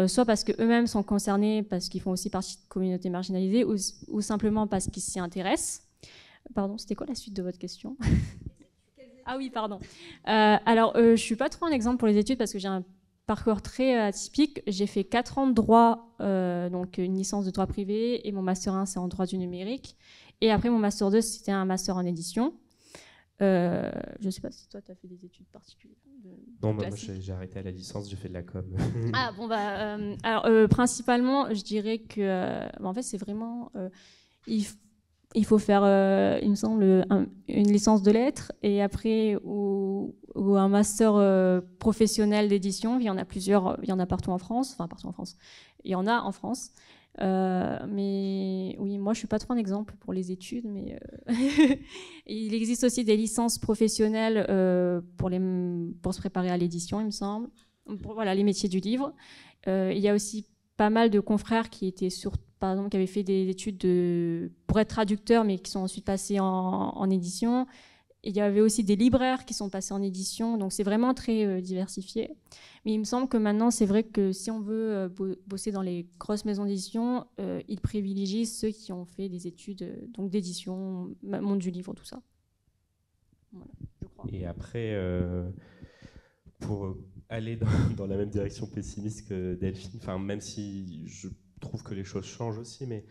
soit parce qu'eux-mêmes sont concernés, parce qu'ils font aussi partie de communautés marginalisées, ou simplement parce qu'ils s'y intéressent. Pardon, c'était quoi la suite de votre question? Ah oui, pardon. Alors, je ne suis pas trop un exemple pour les études parce que j'ai un parcours très atypique. J'ai fait 4 ans de droit, donc une licence de droit privé, et mon master 1, c'est en droit du numérique. Et après, mon master 2, c'était un master en édition. Je ne sais pas si toi, tu as fait des études particulières. Non, moi, j'ai arrêté à la licence, j'ai fait de la com. Ah, bon, alors, principalement, je dirais que, en fait, c'est vraiment... il faut faire, il me semble, une licence de lettres et après ou un master professionnel d'édition. Il y en a plusieurs, il y en a partout en France. Enfin, partout en France. Il y en a en France. Mais oui, moi, je ne suis pas trop un exemple pour les études. Mais il existe aussi des licences professionnelles pour se préparer à l'édition, il me semble. Voilà, les métiers du livre. Il y a aussi pas mal de confrères qui étaient par exemple, qui avaient fait des études pour être traducteurs, mais qui sont ensuite passés en édition. Et il y avait aussi des libraires qui sont passés en édition, donc c'est vraiment très diversifié. Mais il me semble que maintenant, c'est vrai que si on veut bosser dans les grosses maisons d'édition, ils privilégient ceux qui ont fait des études donc d'édition, monde du livre, tout ça. Voilà, je crois. Et après, pour aller dans la même direction pessimiste que Delphine, enfin, même si je trouve que les choses changent aussi, mais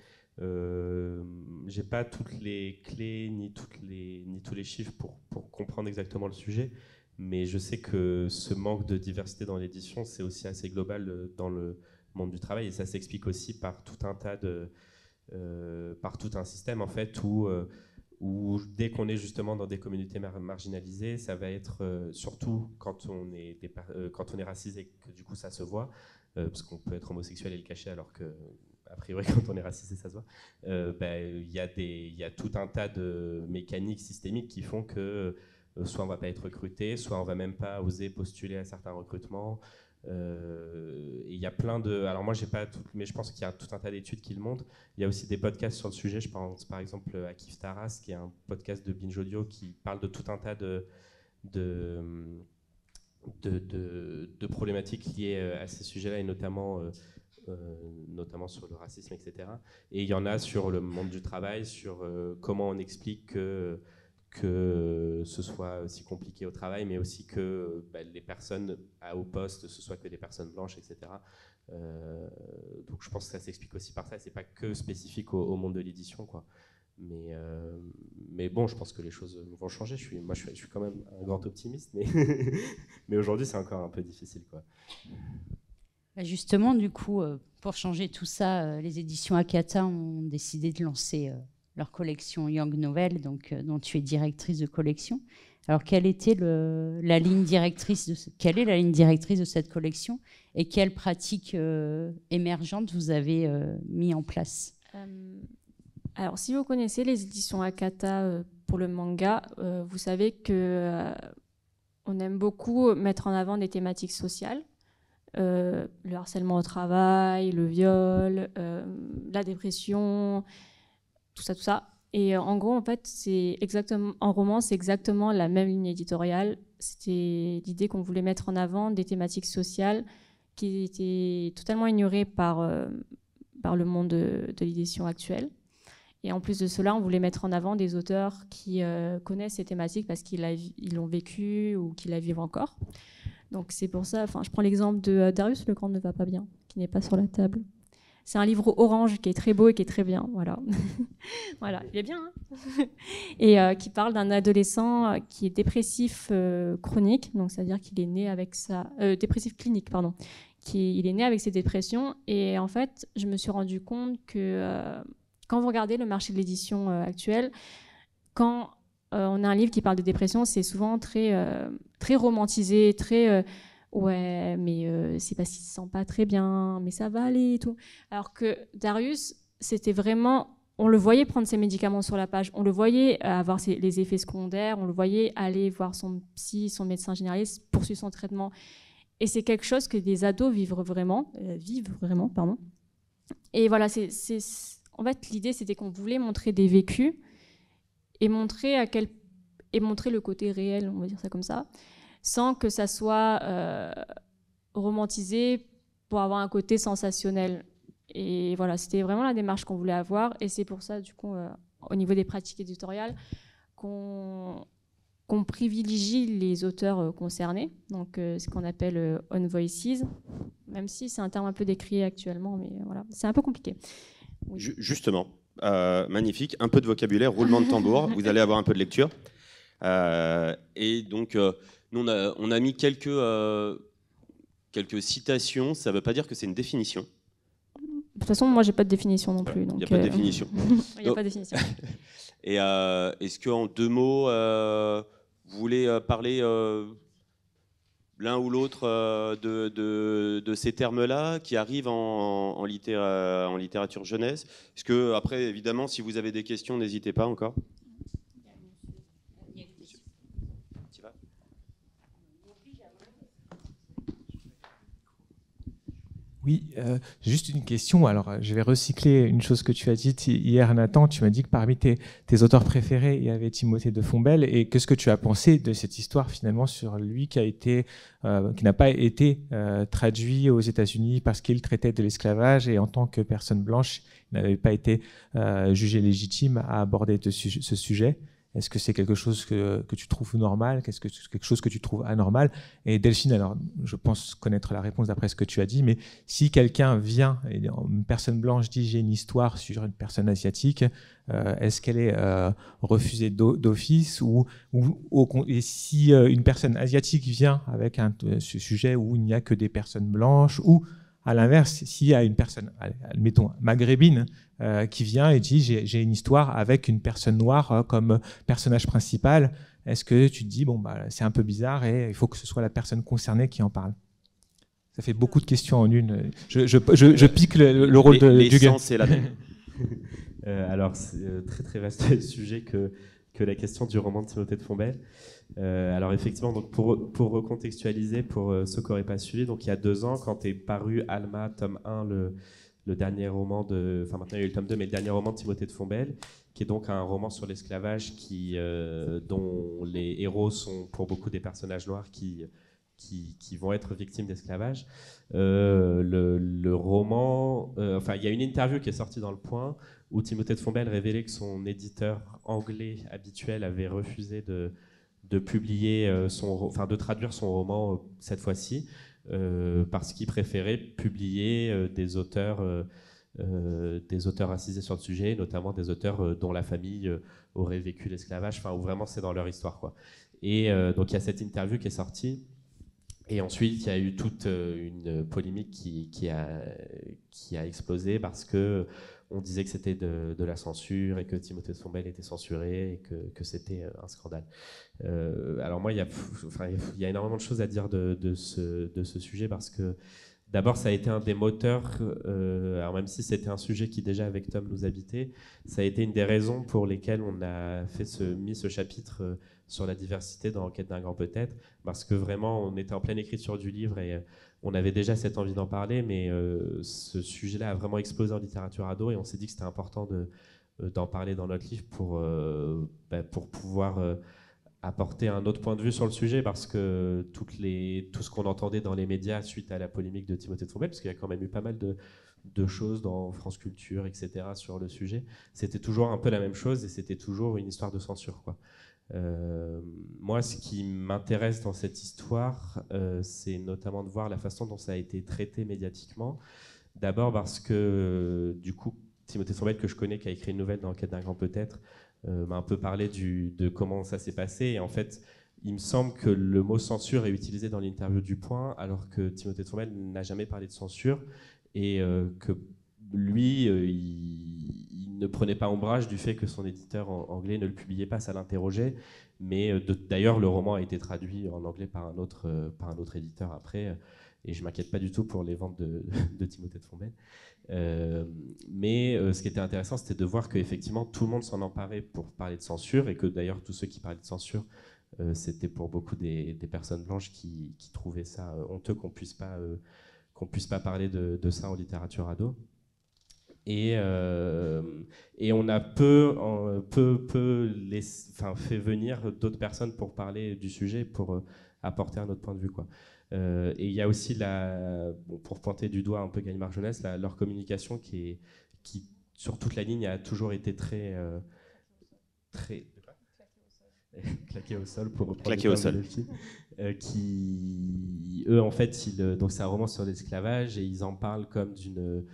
j'ai pas toutes les clés ni tous les chiffres pour comprendre exactement le sujet, mais je sais que ce manque de diversité dans l'édition, c'est aussi assez global dans le monde du travail, et ça s'explique aussi par tout un tas par tout un système en fait où dès qu'on est justement dans des communautés marginalisées, ça va être surtout quand on est racisé, que du coup ça se voit, parce qu'on peut être homosexuel et le cacher alors que a priori quand on est racisé ça se voit, il y a tout un tas de mécaniques systémiques qui font que soit on ne va pas être recruté, soit on ne va même pas oser postuler à certains recrutements. Il y a plein de... Alors moi, j'ai pas tout, mais je pense qu'il y a tout un tas d'études qui le montrent. Il y a aussi des podcasts sur le sujet. Je pense par exemple à Kif Taras, qui est un podcast de Binge Audio qui parle de tout un tas de problématiques liées à ces sujets-là, et notamment sur le racisme, etc. Et il y en a sur le monde du travail, sur comment on explique que ce soit si compliqué au travail, mais aussi que les personnes au poste, ce soit que des personnes blanches, etc. Donc je pense que ça s'explique aussi par ça. C'est pas que spécifique au monde de l'édition, quoi. Mais bon, je pense que les choses vont changer. Je suis quand même un grand optimiste, mais aujourd'hui c'est encore un peu difficile, quoi. Justement, du coup, pour changer tout ça, les éditions Akata ont décidé de lancer leur collection Young Novel, donc, dont tu es directrice de collection. Alors, quelle est la ligne directrice de cette collection, et quelles pratiques émergentes vous avez mis en place? Alors, si vous connaissez les éditions Akata pour le manga, vous savez que on aime beaucoup mettre en avant des thématiques sociales. Le harcèlement au travail, le viol, la dépression, tout ça. Et en gros, en fait, en roman, c'est exactement la même ligne éditoriale. C'était l'idée qu'on voulait mettre en avant des thématiques sociales qui étaient totalement ignorées par le monde de l'édition actuelle. Et en plus de cela, on voulait mettre en avant des auteurs qui connaissent ces thématiques parce qu'ils l'ont vécu ou qu'ils la vivent encore. Donc c'est pour ça, je prends l'exemple de Darius, le grand ne va pas bien, qui n'est pas sur la table. C'est un livre orange qui est très beau et qui est très bien, voilà. Voilà, il est bien, hein. Et qui parle d'un adolescent qui est dépressif chronique, donc c'est-à-dire qu'il est né avec dépressif clinique, pardon. Il est né avec ses dépressions, et en fait, je me suis rendu compte que quand vous regardez le marché de l'édition actuel, quand on a un livre qui parle de dépression, c'est souvent très romantisé, très ouais, mais c'est parce qu'il se sent pas très bien, mais ça va aller et tout. Alors que Darius, c'était vraiment, on le voyait prendre ses médicaments sur la page, on le voyait avoir les effets secondaires, on le voyait aller voir son psy, son médecin généraliste, poursuivre son traitement. Et c'est quelque chose que des ados vivent vraiment, pardon. Et voilà, en fait, l'idée, c'était qu'on voulait montrer des vécus et montrer le côté réel, on va dire ça comme ça, sans que ça soit romantisé pour avoir un côté sensationnel. Et voilà, c'était vraiment la démarche qu'on voulait avoir, et c'est pour ça, du coup, au niveau des pratiques éditoriales, qu'on privilégie les auteurs concernés, donc ce qu'on appelle on voices, même si c'est un terme un peu décrié actuellement, mais voilà, c'est un peu compliqué. Oui. Justement, magnifique, un peu de vocabulaire, roulement de tambour, vous allez avoir un peu de lecture. Et donc, nous, on a mis quelques citations, ça ne veut pas dire que c'est une définition. De toute façon, moi, j'ai pas de définition non plus. Il n'y a pas de définition. Il n'y a pas de définition. Et est-ce qu'en 2 mots, vous voulez parler l'un ou l'autre de ces termes-là qui arrivent en littérature jeunesse? Est-ce que, après, évidemment, si vous avez des questions, n'hésitez pas encore. Oui, juste une question. Alors, je vais recycler une chose que tu as dite hier, Nathan. Tu m'as dit que parmi tes auteurs préférés, il y avait Timothée de Fontbelle. Et qu'est-ce que tu as pensé de cette histoire, finalement, sur lui qui n'a pas été traduit aux États-Unis parce qu'il traitait de l'esclavage, et en tant que personne blanche, il n'avait pas été jugé légitime à aborder ce sujet. Est-ce que c'est quelque chose que tu trouves normal? Qu'est-ce que c'est quelque chose que tu trouves anormal? Et Delphine, alors je pense connaître la réponse d'après ce que tu as dit, mais si quelqu'un vient, et une personne blanche dit j'ai une histoire sur une personne asiatique, est-ce qu'elle est refusée d'office et si une personne asiatique vient avec ce sujet où il n'y a que des personnes blanches, ou à l'inverse, s'il y a une personne, admettons, maghrébine, qui vient et dit j'ai une histoire avec une personne noire comme personnage principal, est-ce que tu te dis bon bah c'est un peu bizarre et il faut que ce soit la personne concernée qui en parle? Ça fait beaucoup de questions en une. Je pique le rôle du gars. C'est la même. Alors c'est très très vaste sujet que la question du roman de Timothée de Fombelle. Alors effectivement, donc pour recontextualiser, pour ceux qui n'auraient pas suivi, donc il y a 2 ans, quand est paru Alma, tome 1, le dernier roman enfin maintenant il y a eu le tome 2, mais le dernier roman de Timothée de Fombelle, qui est donc un roman sur l'esclavage dont les héros sont pour beaucoup des personnages noirs qui vont être victimes d'esclavage. Le roman, enfin il y a une interview qui est sortie dans Le Point où Timothée de Fombelle révélait que son éditeur anglais habituel avait refusé de publier de traduire son roman cette fois-ci, parce qu'il préférait publier des auteurs racisés sur le sujet, notamment des auteurs dont la famille aurait vécu l'esclavage, enfin où vraiment c'est dans leur histoire, quoi. Et donc il y a cette interview qui est sortie. Et ensuite, il y a eu toute une polémique qui a explosé parce que on disait que c'était de la censure et que Timothée de Fombelle était censuré et que c'était un scandale. Alors moi, il y a énormément de choses à dire de ce sujet parce que d'abord, ça a été un des moteurs, alors même si c'était un sujet qui déjà avec Tom nous habitait, ça a été une des raisons pour lesquelles on a mis ce chapitre sur la diversité dans Enquête d'un grand peut-être, parce que vraiment on était en pleine écriture du livre et on avait déjà cette envie d'en parler, mais ce sujet-là a vraiment explosé en littérature ado et on s'est dit que c'était important d'en parler dans notre livre pour pouvoir apporter un autre point de vue sur le sujet, parce que tout ce qu'on entendait dans les médias suite à la polémique de Timothée de Fombelle, parce qu'il y a quand même eu pas mal de choses dans France Culture, etc. sur le sujet, c'était toujours un peu la même chose et c'était toujours une histoire de censure, quoi. Moi, ce qui m'intéresse dans cette histoire, c'est notamment de voir la façon dont ça a été traité médiatiquement. D'abord parce que, du coup, Timothée de Fombelle, que je connais, qui a écrit une nouvelle dans Enquête d'un grand peut-être, m'a un peu parlé de comment ça s'est passé. Et en fait, il me semble que le mot censure est utilisé dans l'interview du Point, alors que Timothée de Fombelle n'a jamais parlé de censure et que lui, il ne prenait pas ombrage du fait que son éditeur anglais ne le publiait pas, ça l'interrogeait. Mais d'ailleurs, le roman a été traduit en anglais par un autre éditeur après, et je ne m'inquiète pas du tout pour les ventes de Timothée de Fombelle. Mais ce qui était intéressant, c'était de voir qu'effectivement, tout le monde s'en emparait pour parler de censure, et que d'ailleurs, tous ceux qui parlaient de censure, c'était pour beaucoup des personnes blanches qui trouvaient ça honteux qu'on puisse pas parler de ça en littérature ado. Et on a peu fait venir d'autres personnes pour parler du sujet, pour apporter un autre point de vue, quoi. Et il y a aussi, pour pointer du doigt un peu Gallimard Jeunesse, leur communication qui sur toute la ligne a toujours été très claqué au sol, pour reprendre claqué au sol. Eux, en fait, donc c'est un roman sur l'esclavage et ils en parlent comme d'une,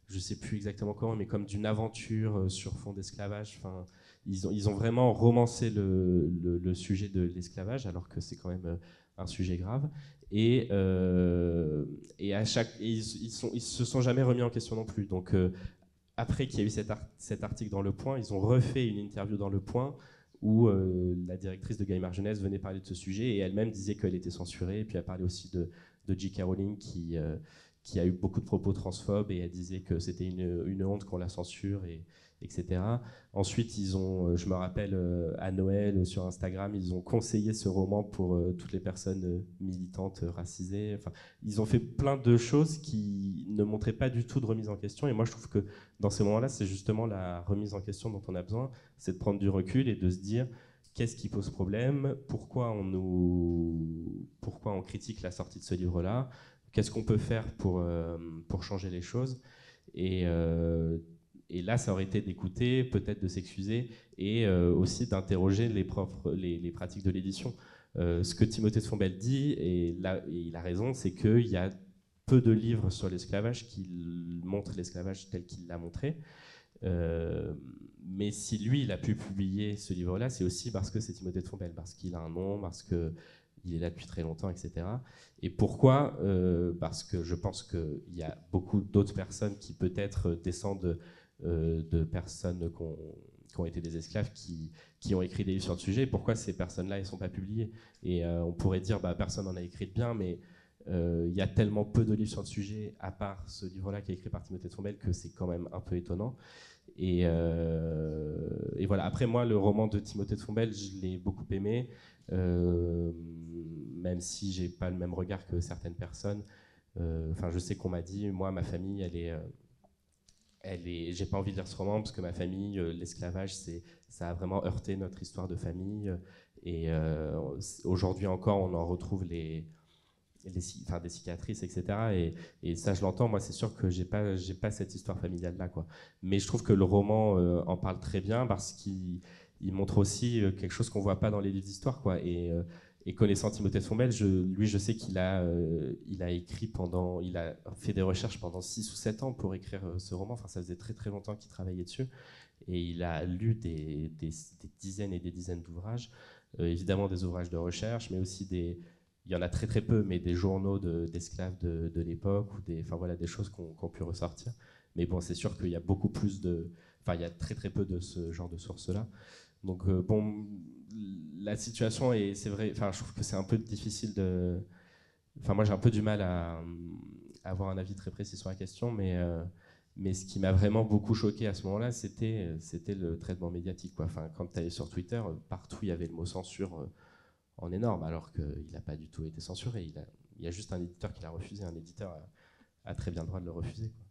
je sais plus exactement comment, mais comme d'une aventure sur fond d'esclavage. Enfin, ils ont vraiment romancé le sujet de l'esclavage, alors que c'est quand même un sujet grave. Et ils se sont jamais remis en question non plus. Donc après qu'il y a eu cet article dans Le Point, ils ont refait une interview dans Le Point où la directrice de Gallimard Jeunesse venait parler de ce sujet et elle-même disait qu'elle était censurée. Et puis elle parlait aussi de J.K. Rowling qui a eu beaucoup de propos transphobes et elle disait que c'était une honte qu'on la censure, etc. Ensuite, je me rappelle, à Noël, sur Instagram, ils ont conseillé ce roman pour toutes les personnes militantes racisées. Enfin, ils ont fait plein de choses qui ne montraient pas du tout de remise en question. Et moi, je trouve que dans ces moments-là, c'est justement la remise en question dont on a besoin, c'est de prendre du recul et de se dire qu'est-ce qui pose problème, pourquoi on critique la sortie de ce livre-là, qu'est-ce qu'on peut faire pour changer les choses. Et Et là, ça aurait été d'écouter, peut-être de s'excuser, et aussi d'interroger les pratiques de l'édition. Ce que Timothée de Fombelle dit, et là il a raison, c'est qu'il y a peu de livres sur l'esclavage qui montrent l'esclavage tel qu'il l'a montré. Mais si lui, il a pu publier ce livre-là, c'est aussi parce que c'est Timothée de Fombelle, parce qu'il a un nom, parce qu'il est là depuis très longtemps, etc. Et pourquoi parce que je pense qu'il y a beaucoup d'autres personnes qui peut-être descendent de personnes qui ont été des esclaves, qui ont écrit des livres sur le sujet. Pourquoi ces personnes-là ne sont pas publiées? Et on pourrait dire, personne n'en a écrit de bien, mais il y a tellement peu de livres sur le sujet, à part ce livre-là qui est écrit par Timothée de Fombelle, que c'est quand même un peu étonnant. Et voilà. Après, moi, le roman de Timothée de Fombelle, je l'ai beaucoup aimé, même si j'ai pas le même regard que certaines personnes. Enfin, je sais qu'on m'a dit, moi, ma famille, j'ai pas envie de lire ce roman parce que ma famille, l'esclavage, ça a vraiment heurté notre histoire de famille. Et aujourd'hui encore, on en retrouve des cicatrices, etc. Et ça, je l'entends. Moi, c'est sûr que j'ai pas cette histoire familiale là, quoi. Mais je trouve que le roman en parle très bien parce qu'il montre aussi quelque chose qu'on voit pas dans les livres d'histoire, quoi. Et connaissant Timothée de Fombelle, je sais qu'il a il a fait des recherches pendant 6 ou 7 ans pour écrire ce roman. Enfin, ça faisait très très longtemps qu'il travaillait dessus. Et il a lu des dizaines et des dizaines d'ouvrages, évidemment des ouvrages de recherche, mais aussi il y en a très très peu, mais des journaux d'esclaves de l'époque, ou des choses qu'on pu ressortir. Mais bon, c'est sûr qu'il y a beaucoup plus il y a très très peu de ce genre de sources-là. Donc la situation c'est vrai, je trouve que c'est un peu difficile moi j'ai un peu du mal à avoir un avis très précis sur la question, mais ce qui m'a vraiment beaucoup choqué à ce moment-là, c'était le traitement médiatique, quoi. Enfin, quand tu allais sur Twitter, partout il y avait le mot censure en énorme, alors qu'il n'a pas du tout été censuré. Il y a juste un éditeur qui l'a refusé. Un éditeur a très bien le droit de le refuser, quoi.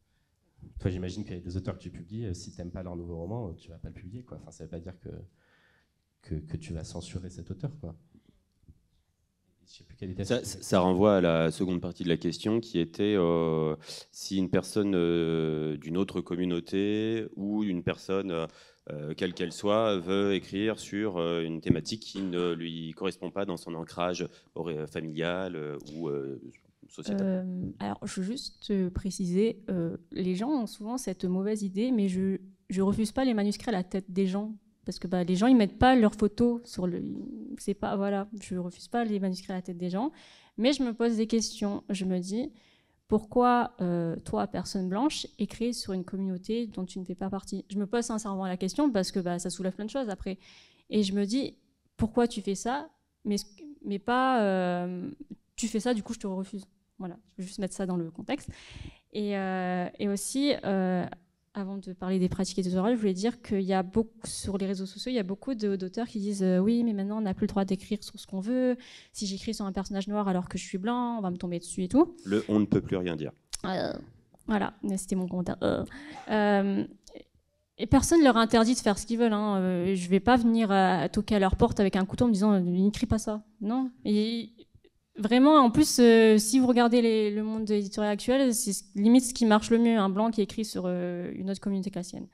Toi, j'imagine qu'il y a des auteurs que tu publies, si tu n'aimes pas leur nouveau roman, tu ne vas pas le publier, quoi. Enfin, ça ne veut pas dire que tu vas censurer cet auteur, quoi. Je sais plus quelle était ça renvoie à la seconde partie de la question, qui était si une personne d'une autre communauté ou une personne, quelle qu'elle soit, veut écrire sur une thématique qui ne lui correspond pas dans son ancrage familial ou sociétal. Alors, je veux juste préciser, les gens ont souvent cette mauvaise idée, mais je refuse pas les manuscrits à la tête des gens. Parce que les gens, ils mettent pas leurs photos sur le... C'est pas, voilà, je refuse pas les manuscrits à la tête des gens, mais je me pose des questions. Je me dis, pourquoi toi, personne blanche, écris sur une communauté dont tu ne fais pas partie? Je me pose sincèrement la question parce que ça soulève plein de choses après. Et je me dis, pourquoi tu fais ça, mais pas tu fais ça, du coup je te refuse. Voilà, je veux juste mettre ça dans le contexte. Et aussi... avant de parler des pratiques éditoriales, je voulais dire qu'il y a beaucoup, sur les réseaux sociaux, il y a beaucoup d'auteurs qui disent oui, mais maintenant on n'a plus le droit d'écrire sur ce qu'on veut. Si j'écris sur un personnage noir alors que je suis blanc, on va me tomber dessus et tout. On ne peut plus rien dire. Voilà, c'était mon commentaire. Et personne ne leur a interdit de faire ce qu'ils veulent. Je ne vais pas venir toquer à leur porte avec un couteau en me disant n'écris pas ça. Non. Et vraiment, en plus, si vous regardez le monde éditorial actuel, c'est limite ce qui marche le mieux, un blanc qui écrit sur une autre communauté que la sienne.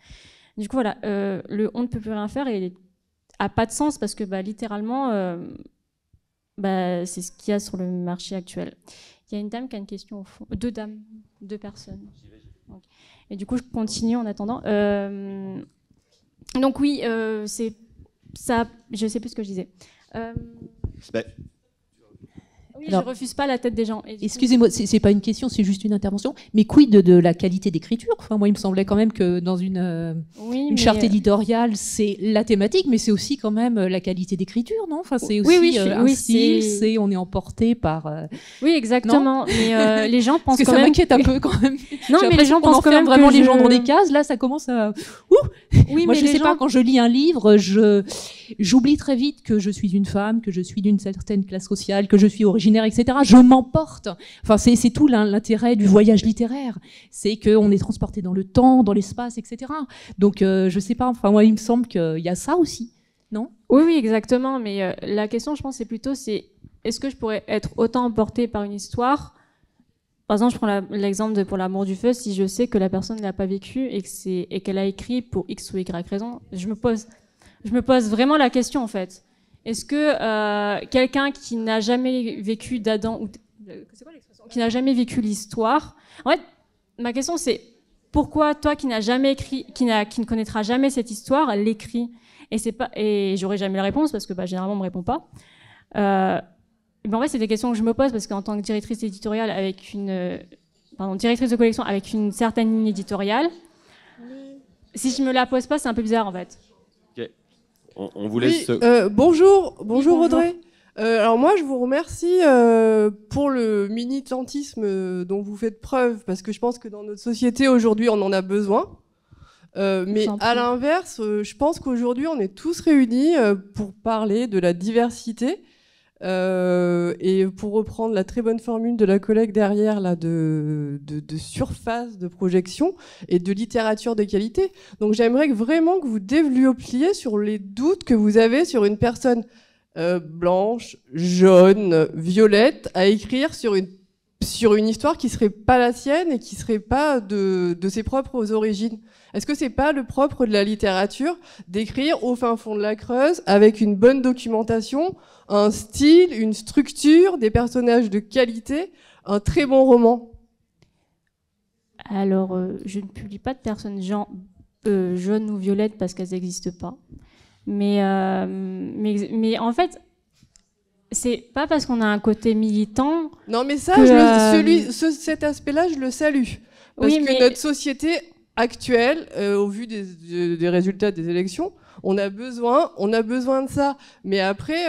Du coup, voilà, le « on ne peut plus rien faire » n'a pas de sens parce que littéralement, c'est ce qu'il y a sur le marché actuel. Il y a une dame qui a une question au fond. Deux personnes. Et du coup, je continue en attendant. Donc oui, c'est ça. Je ne sais plus ce que je disais. Oui, alors, je refuse pas la tête des gens. Excusez-moi, c'est pas une question, c'est juste une intervention. Mais quid de la qualité d'écriture? Enfin, moi, il me semblait quand même que dans une charte éditoriale, c'est la thématique, mais c'est aussi quand même la qualité d'écriture, non? Enfin, c'est aussi un style, on est emporté par. Oui, exactement. Mais les gens pensent parce que ça m'inquiète un peu quand même. Non, mais les gens pensent quand même vraiment les gens dans des cases. Là, ça commence à. Oui, moi, mais je sais pas. Quand je lis un livre, j'oublie très vite que je suis une femme, que je suis d'une certaine classe sociale, que je suis originaire, etc. Je m'emporte. Enfin, c'est tout l'intérêt du voyage littéraire. C'est qu'on est transporté dans le temps, dans l'espace, etc. Donc, je sais pas. Enfin, moi, il me semble qu'il y a ça aussi, non? Oui, exactement. Mais la question, je pense, c'est plutôt, est-ce que je pourrais être autant emportée par une histoire par exemple, je prends l'exemple de Pour l'amour du feu. Si je sais que la personne ne l'a pas vécu et qu'elle a écrit pour X ou Y raison, je me pose vraiment la question, en fait. Est-ce que quelqu'un qui n'a jamais vécu d'Adam ou c'est quoi l'expression, qui n'a jamais vécu l'histoire, en fait, ma question c'est pourquoi toi qui n'as jamais écrit, qui ne connaîtra jamais cette histoire, l'écrit, et j'aurai jamais la réponse parce que généralement on me répond pas. En fait, c'est des questions que je me pose parce qu'en tant que directrice éditoriale directrice de collection avec une certaine ligne éditoriale, si je me la pose pas, c'est un peu bizarre en fait. Okay. On vous laisse. Bonjour Audrey. Alors moi, je vous remercie pour le militantisme dont vous faites preuve, parce que je pense que dans notre société aujourd'hui, on en a besoin. Mais à l'inverse, je pense qu'aujourd'hui, on est tous réunis pour parler de la diversité. Et pour reprendre la très bonne formule de la collègue derrière, là, de surface de projection et de littérature de qualité. Donc j'aimerais vraiment que vous développiez sur les doutes que vous avez sur une personne blanche, jaune, violette, à écrire sur une histoire qui serait pas la sienne et qui serait pas de ses propres origines. Est-ce que c'est pas le propre de la littérature d'écrire au fin fond de la Creuse avec une bonne documentation, un style, une structure, des personnages de qualité, un très bon roman? Alors, je ne publie pas de personnes jaunes ou violettes parce qu'elles n'existent pas. Mais en fait, c'est pas parce qu'on a un côté militant. Non, mais ça, cet aspect-là, je le salue. Parce que notre société actuelle, au vu des résultats des élections, on a besoin de ça. Mais après,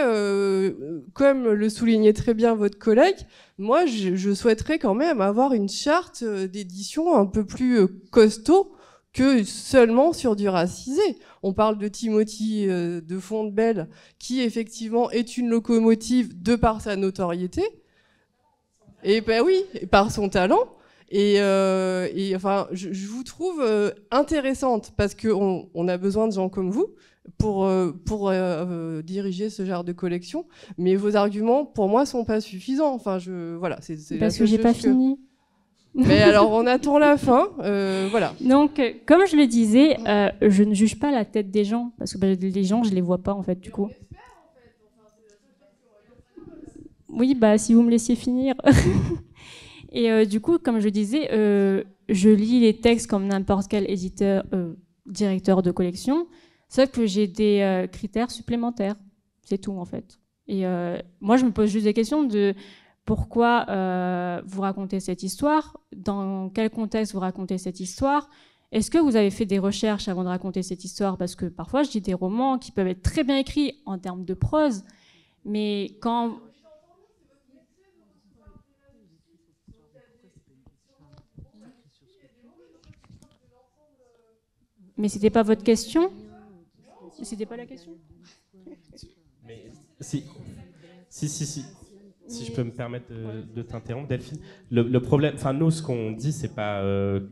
comme le soulignait très bien votre collègue, moi, je souhaiterais quand même avoir une charte d'édition un peu plus costaud que seulement sur du racisé. On parle de Timothy de Fontbelle, qui effectivement est une locomotive de par sa notoriété, et oui, par son talent. Et enfin, je vous trouve intéressante parce qu'on a besoin de gens comme vous pour diriger ce genre de collection. Mais vos arguments, pour moi, sont pas suffisants. Enfin, voilà, c'est parce que j'ai pas fini. Mais alors, on attend la fin, voilà. Donc, comme je le disais, je ne juge pas la tête des gens, parce que les gens, je les vois pas, en fait, du coup. Oui, si vous me laissiez finir. Et du coup, comme je disais, je lis les textes comme n'importe quel éditeur, directeur de collection, sauf que j'ai des critères supplémentaires. C'est tout, en fait. Et moi, je me pose juste des questions de... Pourquoi vous racontez cette histoire? Dans quel contexte vous racontez cette histoire? Est-ce que vous avez fait des recherches avant de raconter cette histoire? Parce que parfois, je dis des romans qui peuvent être très bien écrits en termes de prose, mais quand... Mais c'était pas votre question? C'était pas la question? Mais si. Si je peux me permettre de t'interrompre, Delphine. Le problème, enfin nous, ce qu'on dit, c'est pas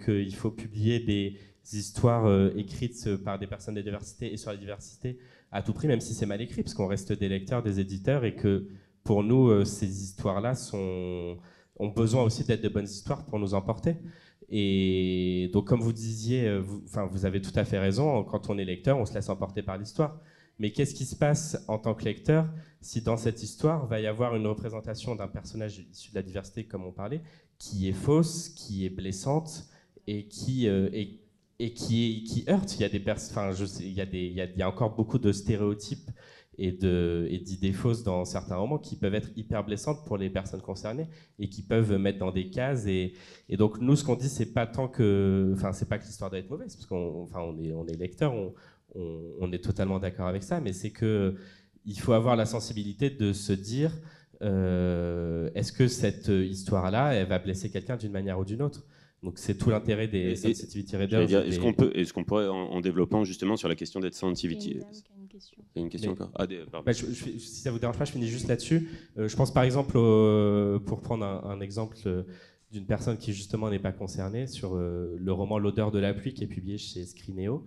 qu'il faut publier des histoires écrites par des personnes de diversité et sur la diversité à tout prix, même si c'est mal écrit, parce qu'on reste des lecteurs, des éditeurs, et que pour nous, ces histoires-là ont besoin aussi d'être de bonnes histoires pour nous emporter. Et donc, comme vous disiez, vous avez tout à fait raison. Quand on est lecteur, on se laisse emporter par l'histoire. Mais qu'est-ce qui se passe en tant que lecteur si dans cette histoire va y avoir une représentation d'un personnage issu de la diversité, comme on parlait, qui est fausse, qui est blessante et qui heurte? Il y a il y a encore beaucoup de stéréotypes et d'idées fausses dans certains romans qui peuvent être hyper blessantes pour les personnes concernées et qui peuvent mettre dans des cases. Et donc nous, ce qu'on dit, c'est pas tant que, c'est pas que l'histoire doit être mauvaise, parce qu'on est lecteur. On est totalement d'accord avec ça, mais c'est qu'il faut avoir la sensibilité de se dire est-ce que cette histoire-là, elle va blesser quelqu'un d'une manière ou d'une autre? Donc c'est tout l'intérêt des sensitivity readers. Est-ce qu'on pourrait, en développant justement sur la question d'être sensitivity... Il y a une question encore. Si ça vous dérange pas, je finis juste là-dessus. Je pense par exemple, pour prendre un exemple d'une personne qui justement n'est pas concernée, sur le roman L'odeur de la pluie qui est publié chez Scrinéo.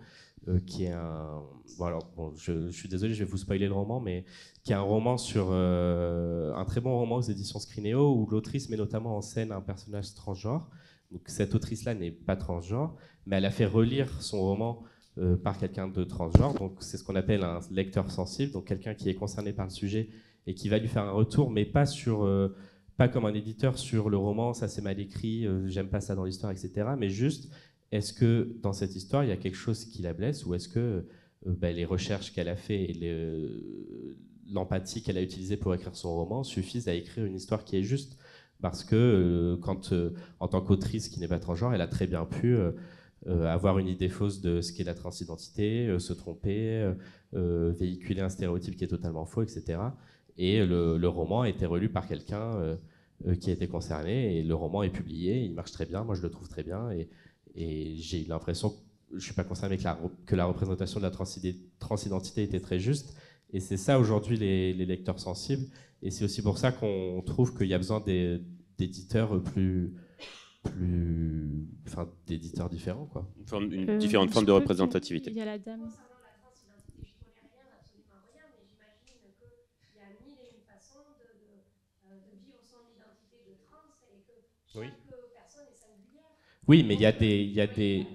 qui est un... Bon, alors, bon, je suis désolé, je vais vous spoiler le roman, mais qui est un roman sur... un très bon roman aux éditions Scrinéo, où l'autrice met notamment en scène un personnage transgenre. Donc, cette autrice-là n'est pas transgenre, mais elle a fait relire son roman par quelqu'un de transgenre. Donc, c'est ce qu'on appelle un lecteur sensible, donc quelqu'un qui est concerné par le sujet et qui va lui faire un retour, mais pas sur... pas comme un éditeur sur le roman, ça c'est mal écrit, j'aime pas ça dans l'histoire, etc. Mais juste, est-ce que dans cette histoire, il y a quelque chose qui la blesse, ou est-ce que les recherches qu'elle a fait et l'empathie qu'elle a utilisée pour écrire son roman suffisent à écrire une histoire qui est juste? Parce que en tant qu'autrice qui n'est pas transgenre, elle a très bien pu avoir une idée fausse de ce qu'est la transidentité, se tromper, véhiculer un stéréotype qui est totalement faux, etc. Et le roman a été relu par quelqu'un qui a été concerné, et le roman est publié, il marche très bien, moi je le trouve très bien, et j'ai eu l'impression, je ne suis pas concerné, que la représentation de la transidentité était très juste, et c'est ça aujourd'hui les lecteurs sensibles, et c'est aussi pour ça qu'on trouve qu'il y a besoin d'éditeurs enfin, d'éditeurs différents, quoi. Une différente forme de représentativité. Il y a la dame. Oui. Oui, mais il y a des...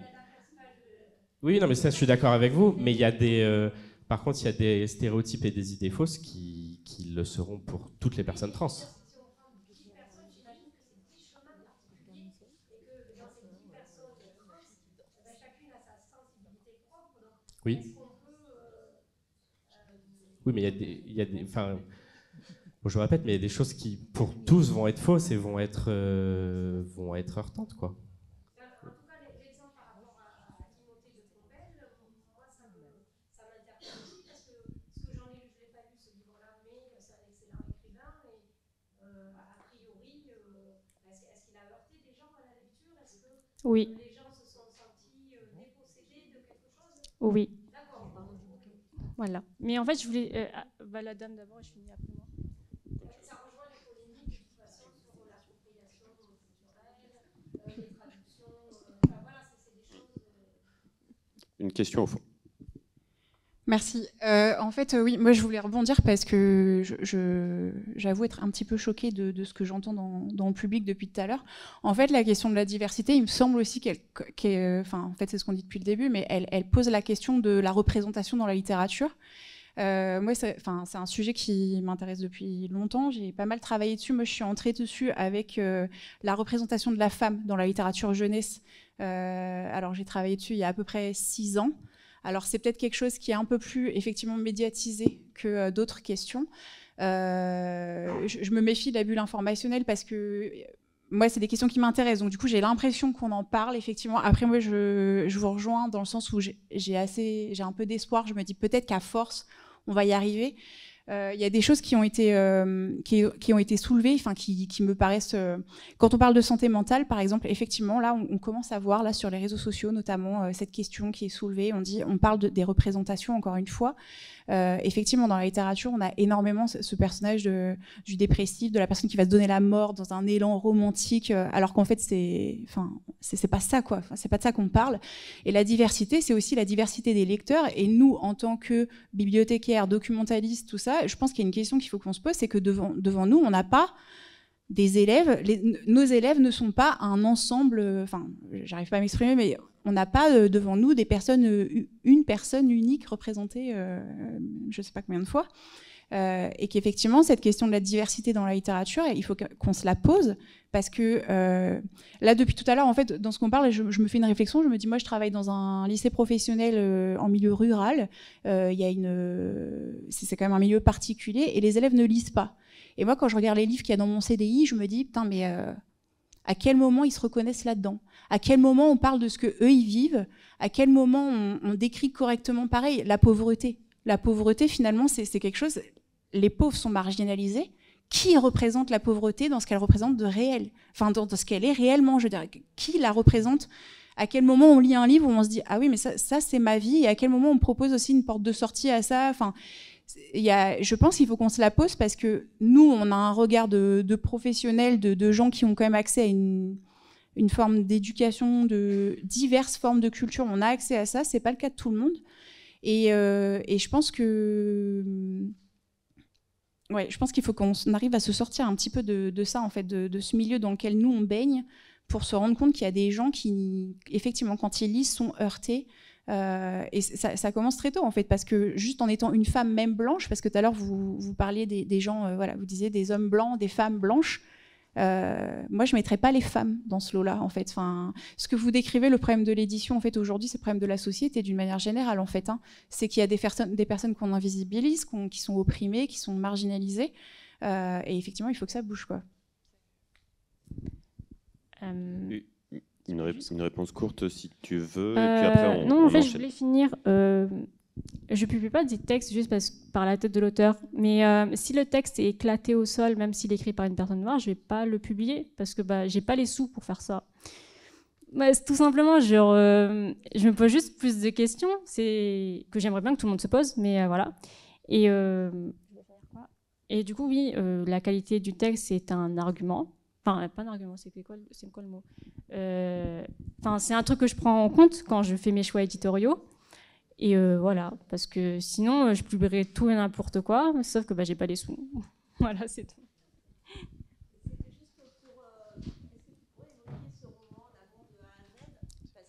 Oui, non, mais ça, je suis d'accord avec vous, mais il y a des... Par contre, il y a des stéréotypes et des idées fausses qui le seront pour toutes les personnes trans. Oui. Oui, mais il y a des... Enfin, bon, je répète, mais il y a des choses qui, pour tous, vont être fausses et vont être heurtantes, quoi. En tout cas, l'exemple par rapport à Timothée de Fombelle, moi, ça m'interpelle aussi, parce que j'en ai lu, je ne l'ai pas lu ce livre-là, mais c'est un excellent écrivain, et a priori, est-ce qu'il a heurté des gens à la lecture? Est-ce que oui. Les gens se sont sentis dépossédés de quelque chose? Oui. D'accord. Voilà. Mais en fait, je voulais... la dame d'abord, et je finis après moi. Ça rejoint les polémiques de toute façon sur l'appropriation culturelle, les traductions. Enfin voilà, c'est des choses. Une question au fond. Merci. En fait, oui, moi je voulais rebondir parce que j'avoue être un petit peu choquée de ce que j'entends dans le public depuis tout à l'heure. En fait, la question de la diversité, il me semble aussi en fait, c'est ce qu'on dit depuis le début, mais elle pose la question de la représentation dans la littérature. Moi, c'est un sujet qui m'intéresse depuis longtemps. J'ai pas mal travaillé dessus. Moi, je suis entrée dessus avec la représentation de la femme dans la littérature jeunesse. Alors, j'ai travaillé dessus il y a à peu près 6 ans. Alors, c'est peut-être quelque chose qui est un peu plus effectivement médiatisé que d'autres questions. Je me méfie de la bulle informationnelle parce que moi, c'est des questions qui m'intéressent. Donc, du coup, j'ai l'impression qu'on en parle, effectivement. Après, moi, je vous rejoins dans le sens où j'ai un peu d'espoir. Je me dis peut-être qu'à force, on va y arriver. Il y a des choses qui ont été soulevées, enfin qui me paraissent. Quand on parle de santé mentale, par exemple, effectivement, là, on commence à voir là sur les réseaux sociaux, notamment cette question qui est soulevée. On parle des représentations, encore une fois. Effectivement, dans la littérature, on a énormément ce personnage du dépressif, de la personne qui va se donner la mort dans un élan romantique, alors qu'en fait, c'est pas ça, quoi. Enfin, c'est pas de ça qu'on parle. Et la diversité, c'est aussi la diversité des lecteurs. Et nous, en tant que bibliothécaires, documentalistes, tout ça, je pense qu'il y a une question qu'il faut qu'on se pose, c'est que devant nous, on n'a pas des élèves. Nos élèves ne sont pas un ensemble. Enfin, j'arrive pas à m'exprimer, mais on n'a pas devant nous une personne unique représentée, je ne sais pas combien de fois. Et qu'effectivement, cette question de la diversité dans la littérature, il faut qu'on se la pose, parce que là, depuis tout à l'heure, en fait, dans ce qu'on parle, je me fais une réflexion, je me dis, moi, je travaille dans un lycée professionnel en milieu rural, c'est quand même un milieu particulier, et les élèves ne lisent pas. Et moi, quand je regarde les livres qu'il y a dans mon CDI, je me dis, putain, mais à quel moment ils se reconnaissent là-dedans? À quel moment on parle de ce qu'eux, ils vivent? À quel moment on décrit correctement, pareil, la pauvreté? La pauvreté, finalement, c'est quelque chose... Les pauvres sont marginalisés. Qui représente la pauvreté dans ce qu'elle représente de réel? Enfin, dans ce qu'elle est réellement, je dirais. Qui la représente? À quel moment on lit un livre où on se dit « Ah oui, mais ça c'est ma vie » et à quel moment on propose aussi une porte de sortie à ça? Enfin, je pense qu'il faut qu'on se la pose parce que nous, on a un regard de professionnels, de gens qui ont quand même accès à une forme d'éducation de diverses formes de culture. On a accès à ça, c'est pas le cas de tout le monde. Et je pense que je pense qu'il faut qu'on arrive à se sortir un petit peu de ça, en fait, de ce milieu dans lequel nous on baigne, pour se rendre compte qu'il y a des gens qui, effectivement, quand ils lisent, sont heurtés. Et ça commence très tôt, en fait, parce que juste en étant une femme, même blanche, parce que tout à l'heure vous parliez des gens, voilà, vous disiez des hommes blancs, des femmes blanches. Moi, je ne mettrais pas les femmes dans ce lot-là, en fait. Enfin, ce que vous décrivez, le problème de l'édition, en fait, aujourd'hui, c'est le problème de la société d'une manière générale, en fait. Hein. C'est qu'il y a des personnes qu'on invisibilise, qui sont opprimées, qui sont marginalisées. Et effectivement, il faut que ça bouge, quoi. Une réponse courte, si tu veux. Et puis après, non, en fait, enchaîne. je voulais finir. Je ne publie pas des textes juste par la tête de l'auteur, mais si le texte est éclaté au sol, même s'il est écrit par une personne noire, je ne vais pas le publier parce que j'ai pas les sous pour faire ça. Tout simplement, je me pose juste plus de questions, c'est que j'aimerais bien que tout le monde se pose, mais voilà. Et du coup, oui, la qualité du texte, c'est un argument. Enfin, pas un argument, c'est quoi le mot? C'est un truc que je prends en compte quand je fais mes choix éditoriaux. Et voilà, parce que sinon, je publierais tout et n'importe quoi, sauf que j'ai pas les sous. Voilà, c'est tout.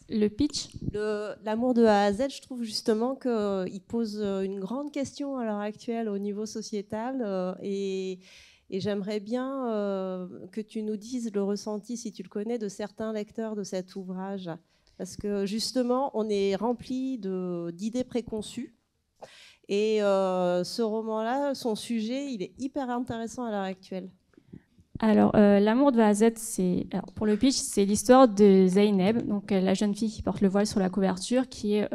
Le pitch? L'amour de A à Z, je trouve justement qu'il pose une grande question à l'heure actuelle au niveau sociétal et j'aimerais bien que tu nous dises le ressenti, si tu le connais, de certains lecteurs de cet ouvrage. Parce que justement, on est rempli d'idées préconçues. Et ce roman-là, son sujet, il est hyper intéressant à l'heure actuelle. Alors, l'amour de A à Z, pour le pitch, c'est l'histoire de Zeynep, donc la jeune fille qui porte le voile sur la couverture, qui est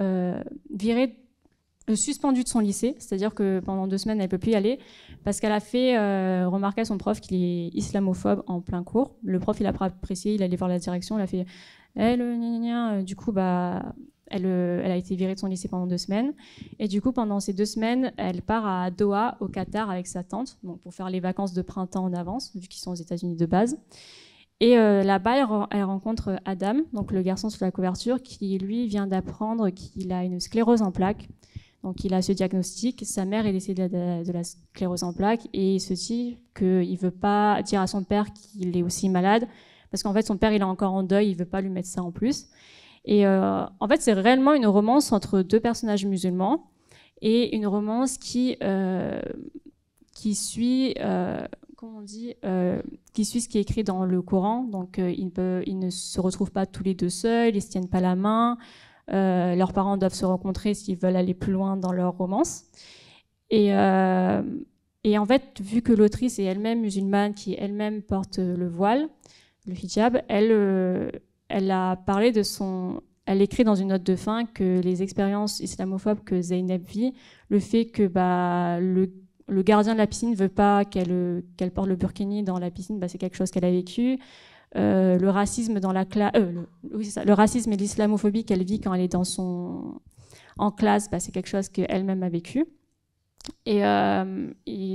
suspendue de son lycée, c'est-à-dire que pendant 2 semaines, elle ne peut plus y aller, parce qu'elle a fait remarquer à son prof qu'il est islamophobe en plein cours. Le prof, il n'a pas apprécié, il est allé voir la direction, il a fait du coup, elle a été virée de son lycée pendant 2 semaines. Et du coup, pendant ces 2 semaines, elle part à Doha, au Qatar, avec sa tante, donc pour faire les vacances de printemps en avance, vu qu'ils sont aux États-Unis de base. Et là-bas, elle rencontre Adam, donc le garçon sur la couverture, qui lui vient d'apprendre qu'il a une sclérose en plaques. Donc il a ce diagnostic, sa mère est décédée de la sclérose en plaques, et il se dit qu'il ne veut pas dire à son père qu'il est aussi malade, parce qu'en fait son père il est encore en deuil, il ne veut pas lui mettre ça en plus. Et en fait c'est réellement une romance entre 2 personnages musulmans, et une romance qui suit, qui suit ce qui est écrit dans le Coran. Donc ils ne se retrouvent pas tous les 2 seuls, ils ne se tiennent pas la main. Leurs parents doivent se rencontrer s'ils veulent aller plus loin dans leur romance. Et en fait, vu que l'autrice est elle-même musulmane, qui elle-même porte le voile, le hijab, elle a parlé elle écrit dans une note de fin que les expériences islamophobes que Zeynep vit, le fait que le gardien de la piscine ne veut pas qu'elle porte le burkini dans la piscine, c'est quelque chose qu'elle a vécu. Le racisme dans la classe, le racisme et l'islamophobie qu'elle vit quand elle est en classe, c'est quelque chose qu'elle-même a vécu. Et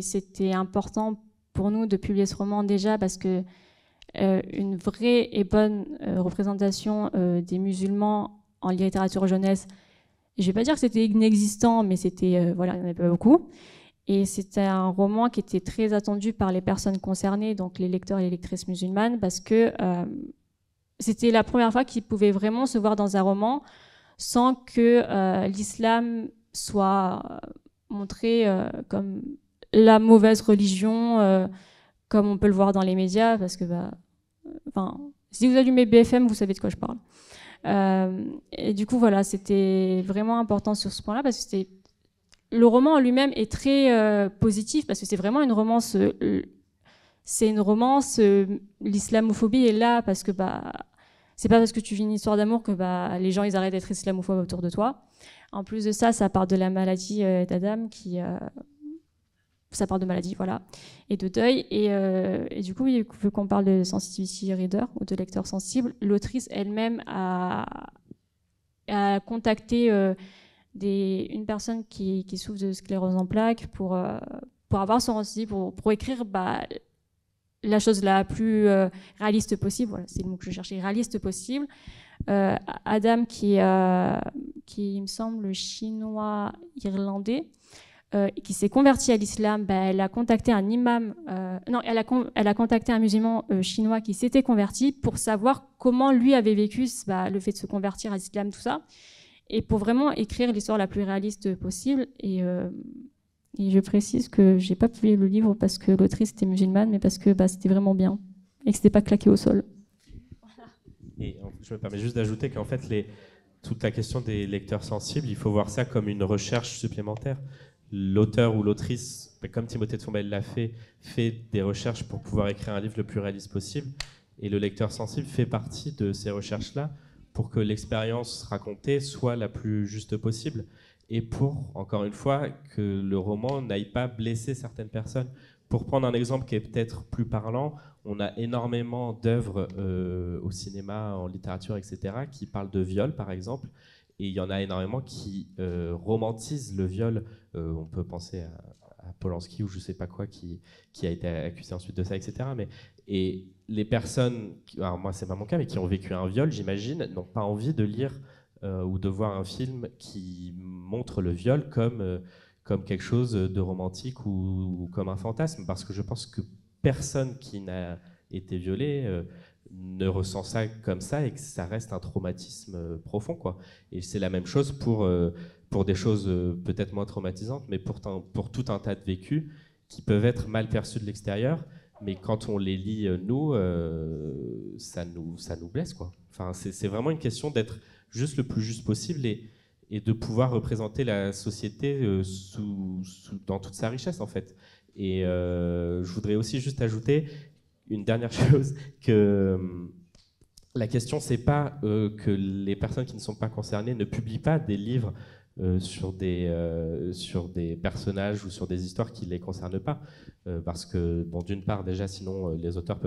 c'était important pour nous de publier ce roman déjà parce que une vraie et bonne représentation des musulmans en littérature jeunesse, je ne vais pas dire que c'était inexistant, mais c'était, il n'y en avait pas beaucoup. Et c'était un roman qui était très attendu par les personnes concernées, donc les lecteurs et les lectrices musulmanes, parce que c'était la première fois qu'ils pouvaient vraiment se voir dans un roman sans que l'islam soit montré comme la mauvaise religion, comme on peut le voir dans les médias, parce que si vous allumez BFM, vous savez de quoi je parle. Et du coup, voilà, c'était vraiment important sur ce point-là, parce que le roman en lui-même est très positif, parce que c'est vraiment une romance. C'est une romance. L'islamophobie est là parce que c'est pas parce que tu vis une histoire d'amour que les gens ils arrêtent d'être islamophobes autour de toi. En plus de ça, ça part de la maladie d'Adam ça part de maladie, voilà, et de deuil. Et du coup, vu qu'on parle de sensitivity reader ou de lecteur sensible, l'autrice elle-même a contacté une personne qui souffre de sclérose en plaques pour avoir son ressenti, pour écrire la chose la plus réaliste possible. Voilà, c'est le mot que je cherchais, réaliste possible. Adam, qui il me semble chinois-irlandais, qui s'est converti à l'islam, elle a contacté un imam, elle a contacté un musulman chinois qui s'était converti pour savoir comment lui avait vécu le fait de se convertir à l'islam, tout ça, et pour vraiment écrire l'histoire la plus réaliste possible. Et je précise que j'ai pas publié le livre parce que l'autrice était musulmane, mais parce que c'était vraiment bien et que c'était pas claqué au sol. Et je me permets juste d'ajouter qu'en fait, toute la question des lecteurs sensibles, il faut voir ça comme une recherche supplémentaire. L'auteur ou l'autrice, comme Timothée de Fombelle l'a fait des recherches pour pouvoir écrire un livre le plus réaliste possible. Et le lecteur sensible fait partie de ces recherches-là pour que l'expérience racontée soit la plus juste possible. Et pour, encore une fois, que le roman n'aille pas blesser certaines personnes. Pour prendre un exemple qui est peut-être plus parlant, on a énormément d'œuvres au cinéma, en littérature, etc., qui parlent de viol, par exemple. Et il y en a énormément qui romantisent le viol. On peut penser à Polanski ou je ne sais pas quoi qui a été accusé ensuite de ça, etc. Et les personnes, alors moi c'est pas mon cas, mais qui ont vécu un viol, j'imagine, n'ont pas envie de lire ou de voir un film qui montre le viol comme quelque chose de romantique ou comme un fantasme, parce que je pense que personne qui n'a été violé ne ressent ça comme ça et que ça reste un traumatisme profond, quoi. Et c'est la même chose pour des choses peut-être moins traumatisantes, mais pour tout un tas de vécus qui peuvent être mal perçus de l'extérieur, mais quand on les lit, nous, ça nous blesse, quoi. Enfin, c'est vraiment une question d'être juste le plus juste possible et de pouvoir représenter la société dans toute sa richesse, en fait. Et je voudrais aussi juste ajouter une dernière chose, que la question, c'est pas que les personnes qui ne sont pas concernées ne publient pas des livres sur des personnages ou sur des histoires qui ne les concernent pas. Parce que, bon, d'une part, déjà, sinon, les auteurs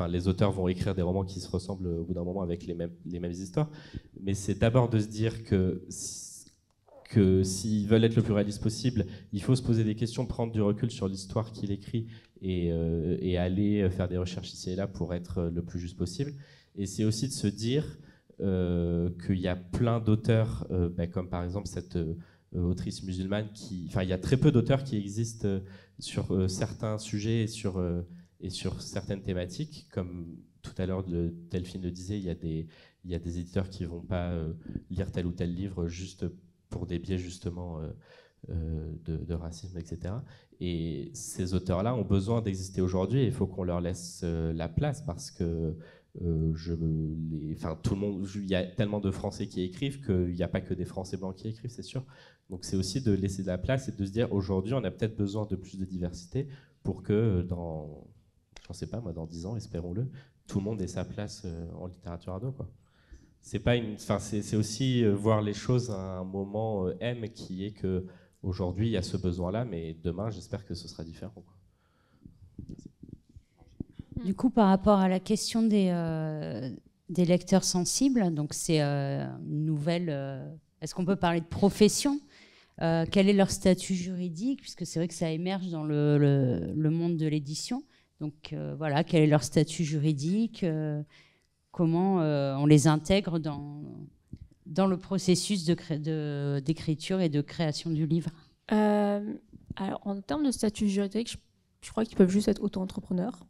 les auteurs vont écrire des romans qui se ressemblent au bout d'un moment avec les mêmes histoires. Mais c'est d'abord de se dire que s'ils veulent être le plus réaliste possible, il faut se poser des questions, prendre du recul sur l'histoire qu'il écrit et aller faire des recherches ici et là pour être le plus juste possible. Et c'est aussi de se dire qu'il y a plein d'auteurs, comme par exemple cette autrice musulmane, il y a très peu d'auteurs qui existent sur certains sujets et sur certaines thématiques, comme tout à l'heure Delphine le disait, il y a des éditeurs qui ne vont pas lire tel ou tel livre juste pour des biais justement de racisme, etc. Et ces auteurs-là ont besoin d'exister aujourd'hui et il faut qu'on leur laisse la place parce que tout le monde, il y a tellement de Français qui écrivent qu'il n'y a pas que des Français blancs qui écrivent, c'est sûr. Donc c'est aussi de laisser de la place et de se dire aujourd'hui on a peut-être besoin de plus de diversité pour que dans 10 ans, espérons-le, tout le monde ait sa place en littérature ado, quoi. C'est aussi voir les choses à un moment M qui est que aujourd'hui il y a ce besoin-là, mais demain j'espère que ce sera différent, quoi. Du coup, par rapport à la question des lecteurs sensibles, donc c'est une nouvelle. Est-ce qu'on peut parler de profession? Quel est leur statut juridique? Puisque c'est vrai que ça émerge dans le monde de l'édition. Donc voilà, quel est leur statut juridique? Comment on les intègre dans le processus d'écriture et de création du livre? Alors, en termes de statut juridique, je crois qu'ils peuvent juste être auto-entrepreneurs.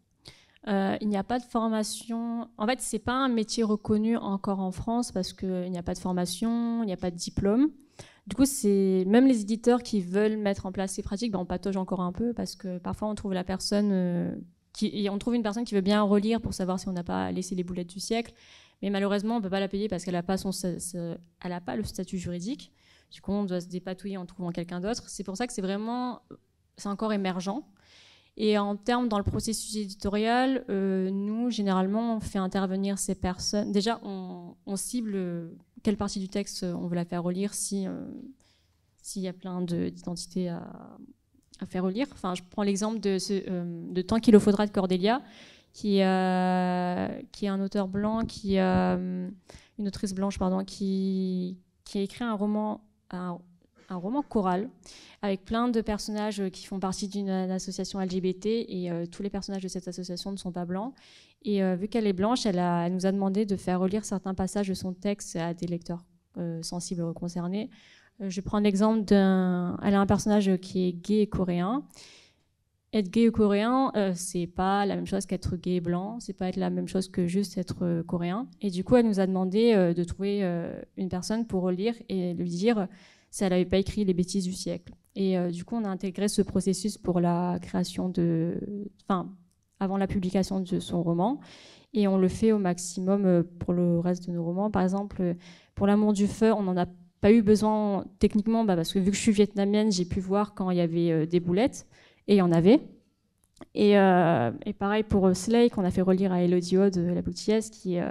Il n'y a pas de formation. En fait, c'est pas un métier reconnu encore en France parce qu'il n'y a pas de formation, il n'y a pas de diplôme. Du coup, c'est même les éditeurs qui veulent mettre en place ces pratiques, on patauge encore un peu parce que parfois on trouve une personne qui veut bien relire pour savoir si on n'a pas laissé les boulettes du siècle, mais malheureusement on ne peut pas la payer parce qu'elle n'a pas le statut juridique. Du coup, on doit se dépatouiller en trouvant quelqu'un d'autre. C'est pour ça que c'est encore émergent. Et en termes dans le processus éditorial, nous, généralement, on fait intervenir ces personnes. Déjà, on cible quelle partie du texte on veut la faire relire s'il y a plein d'identités à faire relire. Enfin, je prends l'exemple de Tant qu'il le faudra de Cordelia, qui est un auteur blanc, une autrice blanche, pardon, qui a écrit un roman un roman choral avec plein de personnages qui font partie d'une association LGBT et tous les personnages de cette association ne sont pas blancs. Et vu qu'elle est blanche, elle nous a demandé de faire relire certains passages de son texte à des lecteurs sensibles ou concernés. Je prends l'exemple elle a un personnage qui est gay et coréen. Être gay ou coréen, c'est pas la même chose qu'être gay et blanc, c'est pas être la même chose que juste être coréen. Et du coup, elle nous a demandé de trouver une personne pour relire et lui dire si elle n'avait pas écrit les bêtises du siècle. Et du coup, on a intégré ce processus pour la création avant la publication de son roman. Et on le fait au maximum pour le reste de nos romans. Par exemple, pour L'amour du feu, on n'en a pas eu besoin techniquement, parce que vu que je suis vietnamienne, j'ai pu voir quand il y avait des boulettes. Et il y en avait. Et pareil pour Slay, qu'on a fait relire à Elodie Aude, la Boutiès, qui est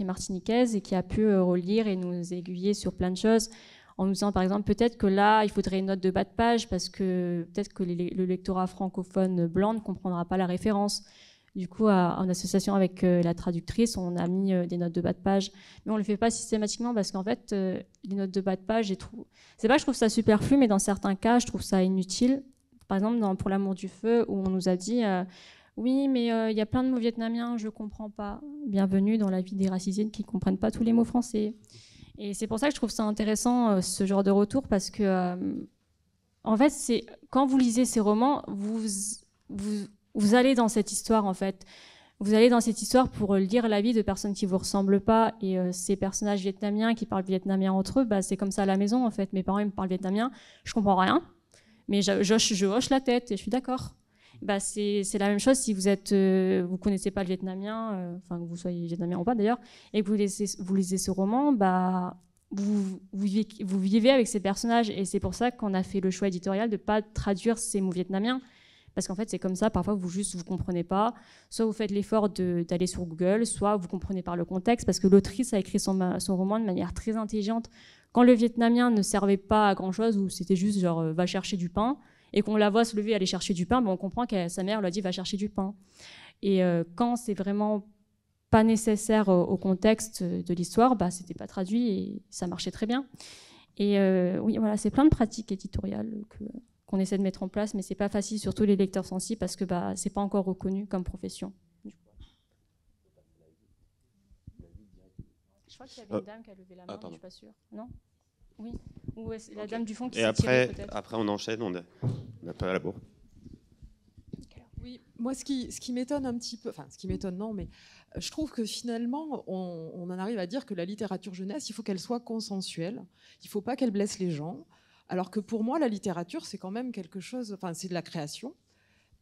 martiniquaise et qui a pu relire et nous aiguiller sur plein de choses, en nous disant par exemple peut-être que là, il faudrait une note de bas de page parce que peut-être que le lectorat francophone blanc ne comprendra pas la référence. Du coup, en association avec la traductrice, on a mis des notes de bas de page. Mais on ne le fait pas systématiquement parce qu'en fait, les notes de bas de page, c'est pas que je trouve ça superflu, mais dans certains cas, je trouve ça inutile. Par exemple, pour L'amour du feu, où on nous a dit oui, mais il y a plein de mots vietnamiens, je ne comprends pas. Bienvenue dans la vie des racisés qui ne comprennent pas tous les mots français. Et c'est pour ça que je trouve ça intéressant, ce genre de retour, parce que, en fait, quand vous lisez ces romans, vous allez dans cette histoire, en fait. Vous allez dans cette histoire pour lire la vie de personnes qui ne vous ressemblent pas. Et ces personnages vietnamiens qui parlent vietnamien entre eux, c'est comme ça à la maison, en fait. Mes parents ils me parlent vietnamien, je ne comprends rien, mais je hoche la tête et je suis d'accord. C'est la même chose si vous ne connaissez pas le vietnamien, que vous soyez vietnamien ou pas d'ailleurs, et que vous lisez ce roman, vous vivez avec ces personnages. Et c'est pour ça qu'on a fait le choix éditorial de ne pas traduire ces mots vietnamiens. Parce qu'en fait, c'est comme ça, parfois, vous ne comprenez pas. Soit vous faites l'effort d'aller sur Google, soit vous comprenez par le contexte, parce que l'autrice a écrit son roman de manière très intelligente. Quand le vietnamien ne servait pas à grand-chose, ou c'était juste genre « va chercher du pain », et qu'on la voit se lever et aller chercher du pain, on comprend que sa mère lui a dit « va chercher du pain ». Et quand c'est vraiment pas nécessaire au contexte de l'histoire, c'était pas traduit et ça marchait très bien. Et oui, voilà, c'est plein de pratiques éditoriales qu'on essaie de mettre en place, mais c'est pas facile, surtout les lecteurs sensibles, parce que c'est pas encore reconnu comme profession. Je crois qu'il y avait une dame qui a levé la main, mais je suis pas sûre. Non ? Oui. Ou la dame du fond qui s'est tirée, peut-être. Après, on enchaîne, on n'a pas la bourre. Oui, moi, ce qui m'étonne un petit peu, enfin, ce qui m'étonne, non, mais je trouve que finalement, on en arrive à dire que la littérature jeunesse, il faut qu'elle soit consensuelle, il ne faut pas qu'elle blesse les gens. Alors que pour moi, la littérature, c'est quand même quelque chose, enfin, c'est de la création.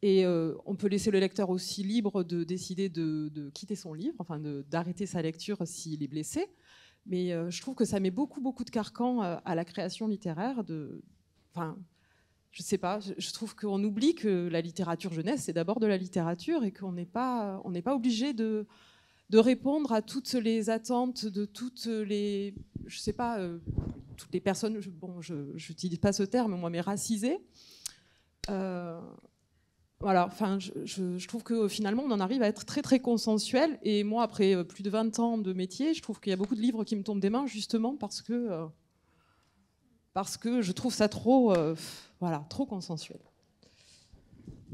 Et on peut laisser le lecteur aussi libre de décider de quitter son livre, enfin, d'arrêter sa lecture s'il est blessé. Mais je trouve que ça met beaucoup de carcans à la création littéraire. Enfin, je sais pas, je trouve qu'on oublie que la littérature jeunesse, c'est d'abord de la littérature et qu'on n'est pas obligé de répondre à toutes les attentes de toutes les, je sais pas, toutes les personnes, je n'utilise pas ce terme, moi, mais racisées. Voilà, enfin, je trouve que finalement, on en arrive à être très consensuel. Et moi, après plus de 20 ans de métier, je trouve qu'il y a beaucoup de livres qui me tombent des mains, justement parce que je trouve ça trop consensuel.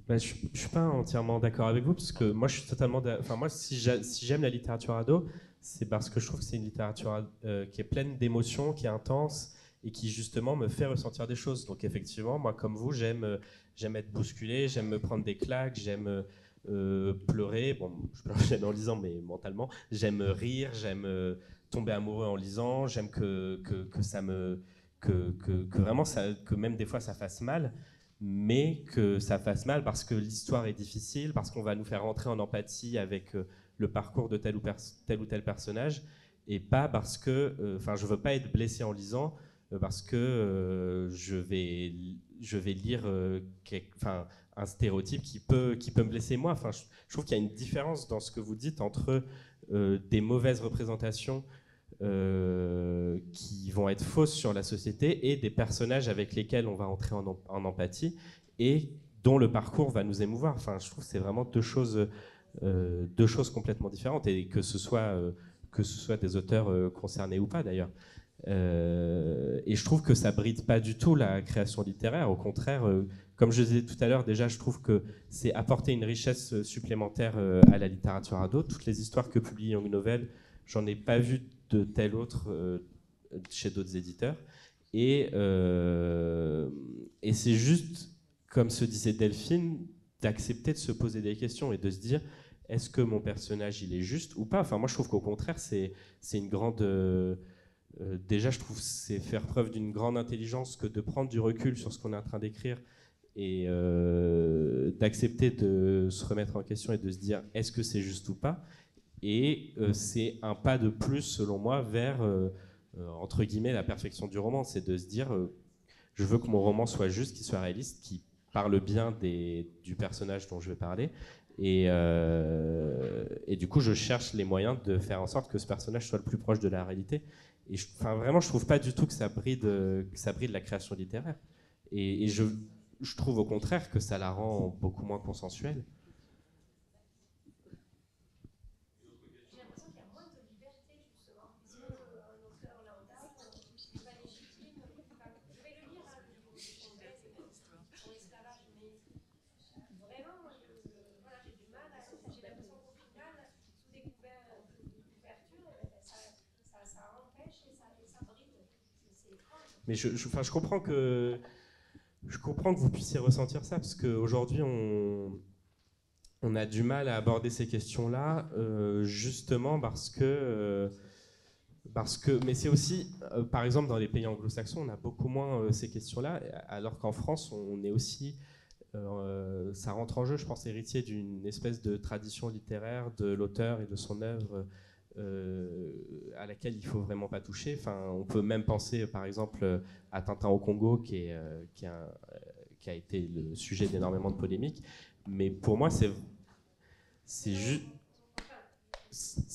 Je suis pas entièrement d'accord avec vous, parce que moi, je suis totalement. Enfin, moi, si j'aime la littérature ado, c'est parce que je trouve que c'est une littérature qui est pleine d'émotions, qui est intense et qui justement me fait ressentir des choses. Donc effectivement, moi, comme vous, j'aime être bousculé, j'aime me prendre des claques, j'aime pleurer. Bon, je pleure jamais en lisant, mais mentalement, j'aime rire, j'aime tomber amoureux en lisant, j'aime que ça me que vraiment que même des fois ça fasse mal. Mais que ça fasse mal parce que l'histoire est difficile, parce qu'on va nous faire rentrer en empathie avec le parcours de tel ou tel personnage, et pas parce que, je veux pas être blessé en lisant, parce que je vais lire un stéréotype qui peut me blesser moi. Enfin, je trouve qu'il y a une différence dans ce que vous dites entre des mauvaises représentations qui vont être fausses sur la société et des personnages avec lesquels on va entrer en empathie et dont le parcours va nous émouvoir. Enfin, je trouve que c'est vraiment deux choses complètement différentes, et que ce soit des auteurs concernés ou pas d'ailleurs. Et je trouve que ça bride pas du tout la création littéraire. Au contraire, comme je disais tout à l'heure, déjà, je trouve que c'est apporter une richesse supplémentaire à la littérature ado. Toutes les histoires que publie Young Novel, j'en ai pas vu de telle autre chez d'autres éditeurs. Et c'est juste, comme se disait Delphine, d'accepter de se poser des questions et de se dire, est-ce que mon personnage, il est juste ou pas? Enfin, moi, je trouve qu'au contraire, c'est une grande... déjà, je trouve que c'est faire preuve d'une grande intelligence que de prendre du recul sur ce qu'on est en train d'écrire et d'accepter de se remettre en question et de se dire, est-ce que c'est juste ou pas? Et c'est un pas de plus, selon moi, vers... entre guillemets, la perfection du roman, c'est de se dire je veux que mon roman soit juste, qu'il soit réaliste, qu'il parle bien du personnage dont je vais parler, et du coup je cherche les moyens de faire en sorte que ce personnage soit le plus proche de la réalité. Et vraiment, je trouve pas du tout que ça bride la création littéraire, et je trouve au contraire que ça la rend beaucoup moins consensuelle. Mais je comprends que vous puissiez ressentir ça, parce qu'aujourd'hui, on a du mal à aborder ces questions-là, justement parce que... mais c'est aussi, par exemple, dans les pays anglo-saxons, on a beaucoup moins ces questions-là, alors qu'en France, on est aussi... ça rentre en jeu, je pense, héritier d'une espèce de tradition littéraire de l'auteur et de son œuvre à laquelle il ne faut vraiment pas toucher. Enfin, on peut même penser, par exemple, à Tintin au Congo, qui a été le sujet d'énormément de polémiques. Mais pour moi, c'est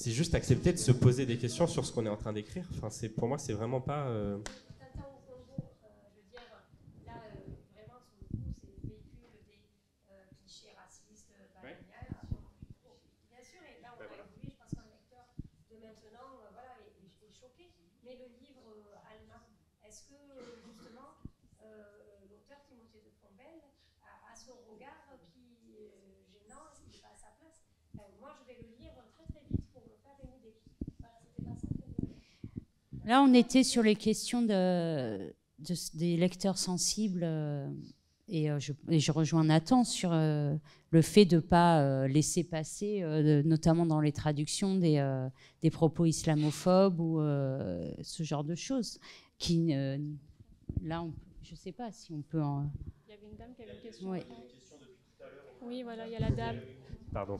juste accepter de se poser des questions sur ce qu'on est en train d'écrire. Enfin, pour moi, c'est vraiment pas... Là, on était sur les questions des lecteurs sensibles et je rejoins Nathan sur le fait de ne pas laisser passer, notamment dans les traductions, des propos islamophobes ou ce genre de choses. Là, je ne sais pas si on peut en... Il y avait une dame qui avait une question. Oui, Oui, voilà, il y a la dame. Pardon.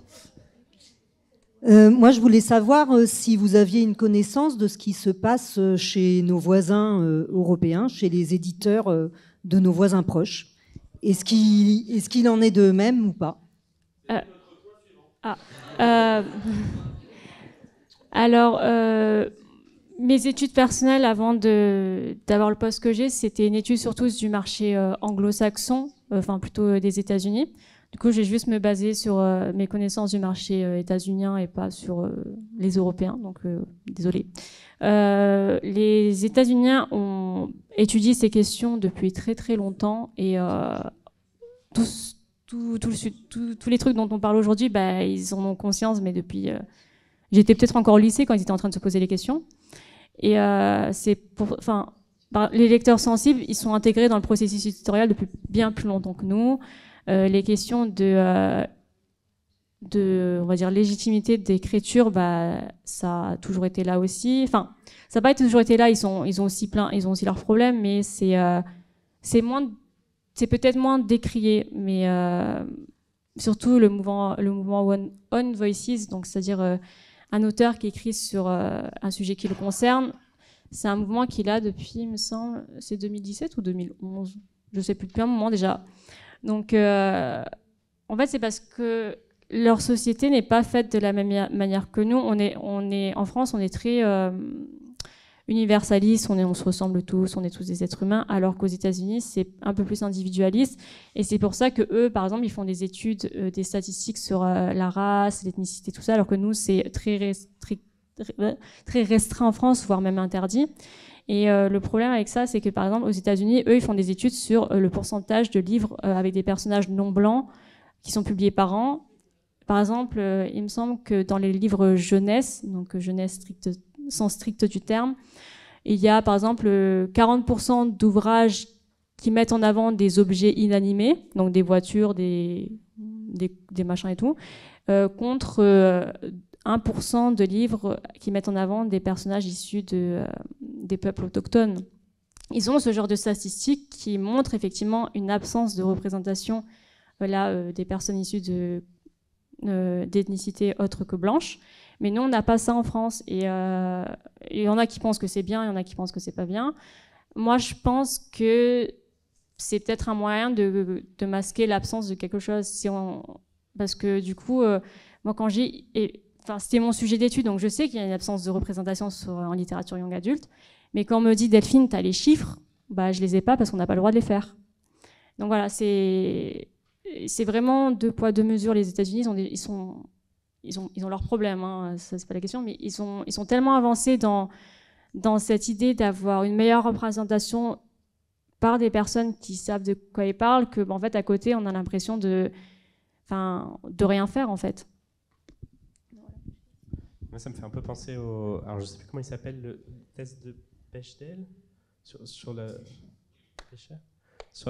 Moi, je voulais savoir si vous aviez une connaissance de ce qui se passe chez nos voisins européens, chez les éditeurs de nos voisins proches. Est-ce qu'il en est de même ou pas? Alors, mes études personnelles avant d'avoir le poste que j'ai, c'était une étude surtout du marché anglo-saxon, enfin plutôt des États-Unis. Du coup, j'ai juste me baser sur mes connaissances du marché états-unien et pas sur les Européens. Donc, désolé. Les États-Uniens ont étudié ces questions depuis très très longtemps et tous les trucs dont on parle aujourd'hui, bah, ils en ont conscience, mais depuis... j'étais peut-être encore au lycée quand ils étaient en train de se poser les questions. Et les lecteurs sensibles, ils sont intégrés dans le processus éditorial depuis bien plus longtemps que nous. Les questions de on va dire, légitimité d'écriture, bah, ça a toujours été là aussi. Enfin, ça n'a pas toujours été là. Ils ont aussi leurs problèmes, mais c'est peut-être moins décrié. Mais surtout le mouvement On Voices, donc c'est-à-dire un auteur qui écrit sur un sujet qui le concerne. C'est un mouvement qu'il a depuis, il me semble, c'est 2017 ou 2011, je sais plus, depuis un moment déjà. Donc, en fait, c'est parce que leur société n'est pas faite de la même manière que nous. En France, on est très universaliste, on se ressemble tous, on est tous des êtres humains, alors qu'aux États-Unis, c'est un peu plus individualiste. Et c'est pour ça que eux, par exemple, ils font des études, des statistiques sur la race, l'ethnicité, tout ça, alors que nous, c'est très restreint en France, voire même interdit. Et le problème avec ça, c'est que par exemple aux États-Unis, eux, ils font des études sur le pourcentage de livres avec des personnages non blancs qui sont publiés par an. Par exemple, il me semble que dans les livres jeunesse, donc jeunesse sens strict du terme, il y a par exemple 40% d'ouvrages qui mettent en avant des objets inanimés, donc des voitures, des machins et tout, contre 1% de livres qui mettent en avant des personnages issus des peuples autochtones. Ils ont ce genre de statistiques qui montrent effectivement une absence de représentation des personnes issues d'ethnicité autre que blanche. Mais nous, on n'a pas ça en France. Et il y en a qui pensent que c'est bien, il y en a qui pensent que c'est pas bien. Moi, je pense que c'est peut-être un moyen de masquer l'absence de quelque chose. Parce que du coup, moi, quand c'était mon sujet d'étude, donc je sais qu'il y a une absence de représentation en littérature young adulte. Mais quand on me dit, Delphine, tu as les chiffres, je les ai pas parce qu'on n'a pas le droit de les faire. Donc voilà, c'est vraiment deux poids, deux mesures. Les États-Unis, ils ont leurs problèmes, hein, ça c'est pas la question, mais ils sont tellement avancés dans cette idée d'avoir une meilleure représentation par des personnes qui savent de quoi ils parlent, que en fait à côté on a l'impression de rien faire en fait. Moi ça me fait un peu penser alors je sais plus comment il s'appelle, le test de Bechdel sur la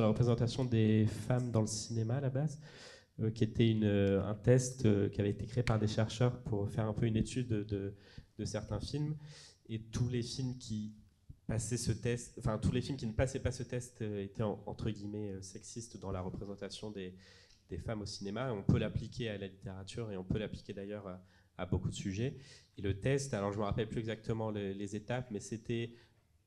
représentation des femmes dans le cinéma à la base. Qui était un test qui avait été créé par des chercheurs pour faire un peu une étude de certains films. Et tous les films qui passaient ce test, enfin tous les films qui ne passaient pas ce test étaient entre guillemets sexistes dans la représentation des femmes au cinéma. Et on peut l'appliquer à la littérature et on peut l'appliquer d'ailleurs à beaucoup de sujets. Et le test, alors je ne me rappelle plus exactement les étapes, mais c'était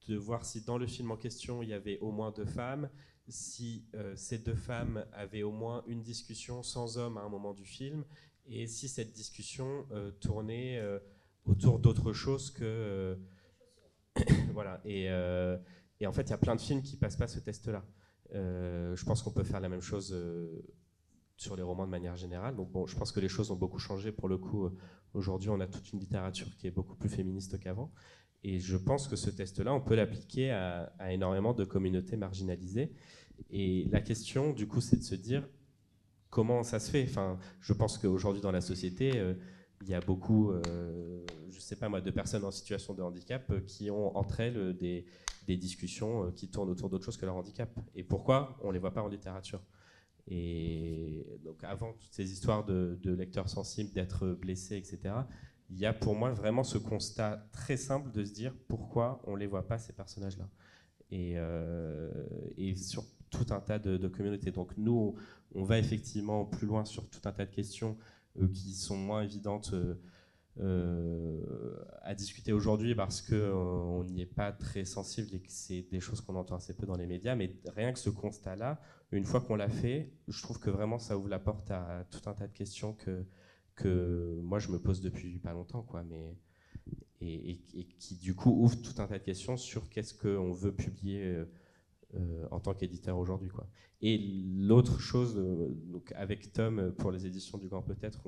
de voir si dans le film en question il y avait au moins 2 femmes, si ces 2 femmes avaient au moins une discussion sans homme à un moment du film, et si cette discussion tournait autour d'autre chose que... voilà. Et en fait, il y a plein de films qui ne passent pas ce test-là. Je pense qu'on peut faire la même chose sur les romans de manière générale. Donc bon, je pense que les choses ont beaucoup changé. Pour le coup, aujourd'hui, on a toute une littérature qui est beaucoup plus féministe qu'avant. Et je pense que ce test-là, on peut l'appliquer à énormément de communautés marginalisées. Et la question, du coup, c'est de se dire comment ça se fait. Enfin, je pense qu'aujourd'hui, dans la société, il y a beaucoup, je ne sais pas moi, de personnes en situation de handicap qui ont entre elles des discussions qui tournent autour d'autre chose que leur handicap. Et pourquoi on ne les voit pas en littérature? Et donc, avant toutes ces histoires de lecteurs sensibles, d'être blessés, etc., il y a pour moi vraiment ce constat très simple de se dire pourquoi on ne les voit pas, ces personnages-là. Et sur tout un tas de communautés. Donc nous, on va effectivement plus loin sur tout un tas de questions qui sont moins évidentes à discuter aujourd'hui parce qu'on n'y est pas très sensible et que c'est des choses qu'on entend assez peu dans les médias. Mais rien que ce constat-là, une fois qu'on l'a fait, je trouve que vraiment ça ouvre la porte à tout un tas de questions que moi je me pose depuis pas longtemps, quoi, et qui du coup ouvre tout un tas de questions sur qu'est-ce qu'on veut publier en tant qu'éditeur aujourd'hui, quoi. Et l'autre chose, donc avec Tom pour les éditions du Grand Peut-être,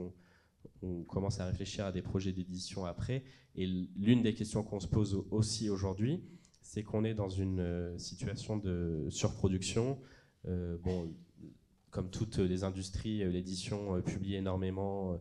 on commence à réfléchir à des projets d'édition après, et l'une des questions qu'on se pose aussi aujourd'hui, c'est qu'on est dans une situation de surproduction. Bon, comme toutes les industries, l'édition publie énormément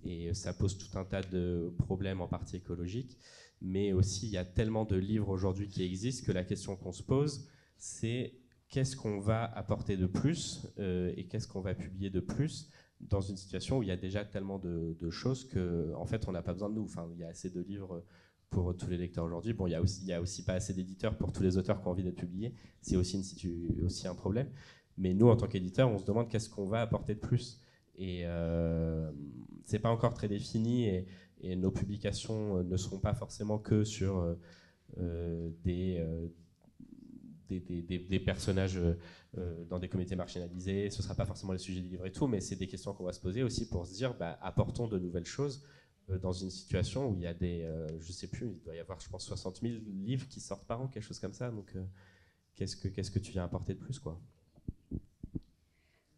et ça pose tout un tas de problèmes, en partie écologiques. Mais aussi, il y a tellement de livres aujourd'hui qui existent que la question qu'on se pose, c'est qu'est-ce qu'on va apporter de plus et qu'est-ce qu'on va publier de plus dans une situation où il y a déjà tellement de choses qu'en fait, on n'a pas besoin de nous. Enfin, il y a assez de livres pour tous les lecteurs aujourd'hui. Bon, il y a aussi pas assez d'éditeurs pour tous les auteurs qui ont envie d'être publiés. C'est aussi un problème. Mais nous, en tant qu'éditeurs, on se demande qu'est-ce qu'on va apporter de plus. Et c'est pas encore très défini et nos publications ne seront pas forcément que sur des personnages dans des communautés marginalisées. Ce sera pas forcément les sujets du livre et tout, mais c'est des questions qu'on va se poser aussi pour se dire, apportons de nouvelles choses dans une situation où il y a je sais plus, il doit y avoir, je pense, 60 000 livres qui sortent par an, quelque chose comme ça. Donc, qu'est-ce que tu viens apporter de plus, quoi?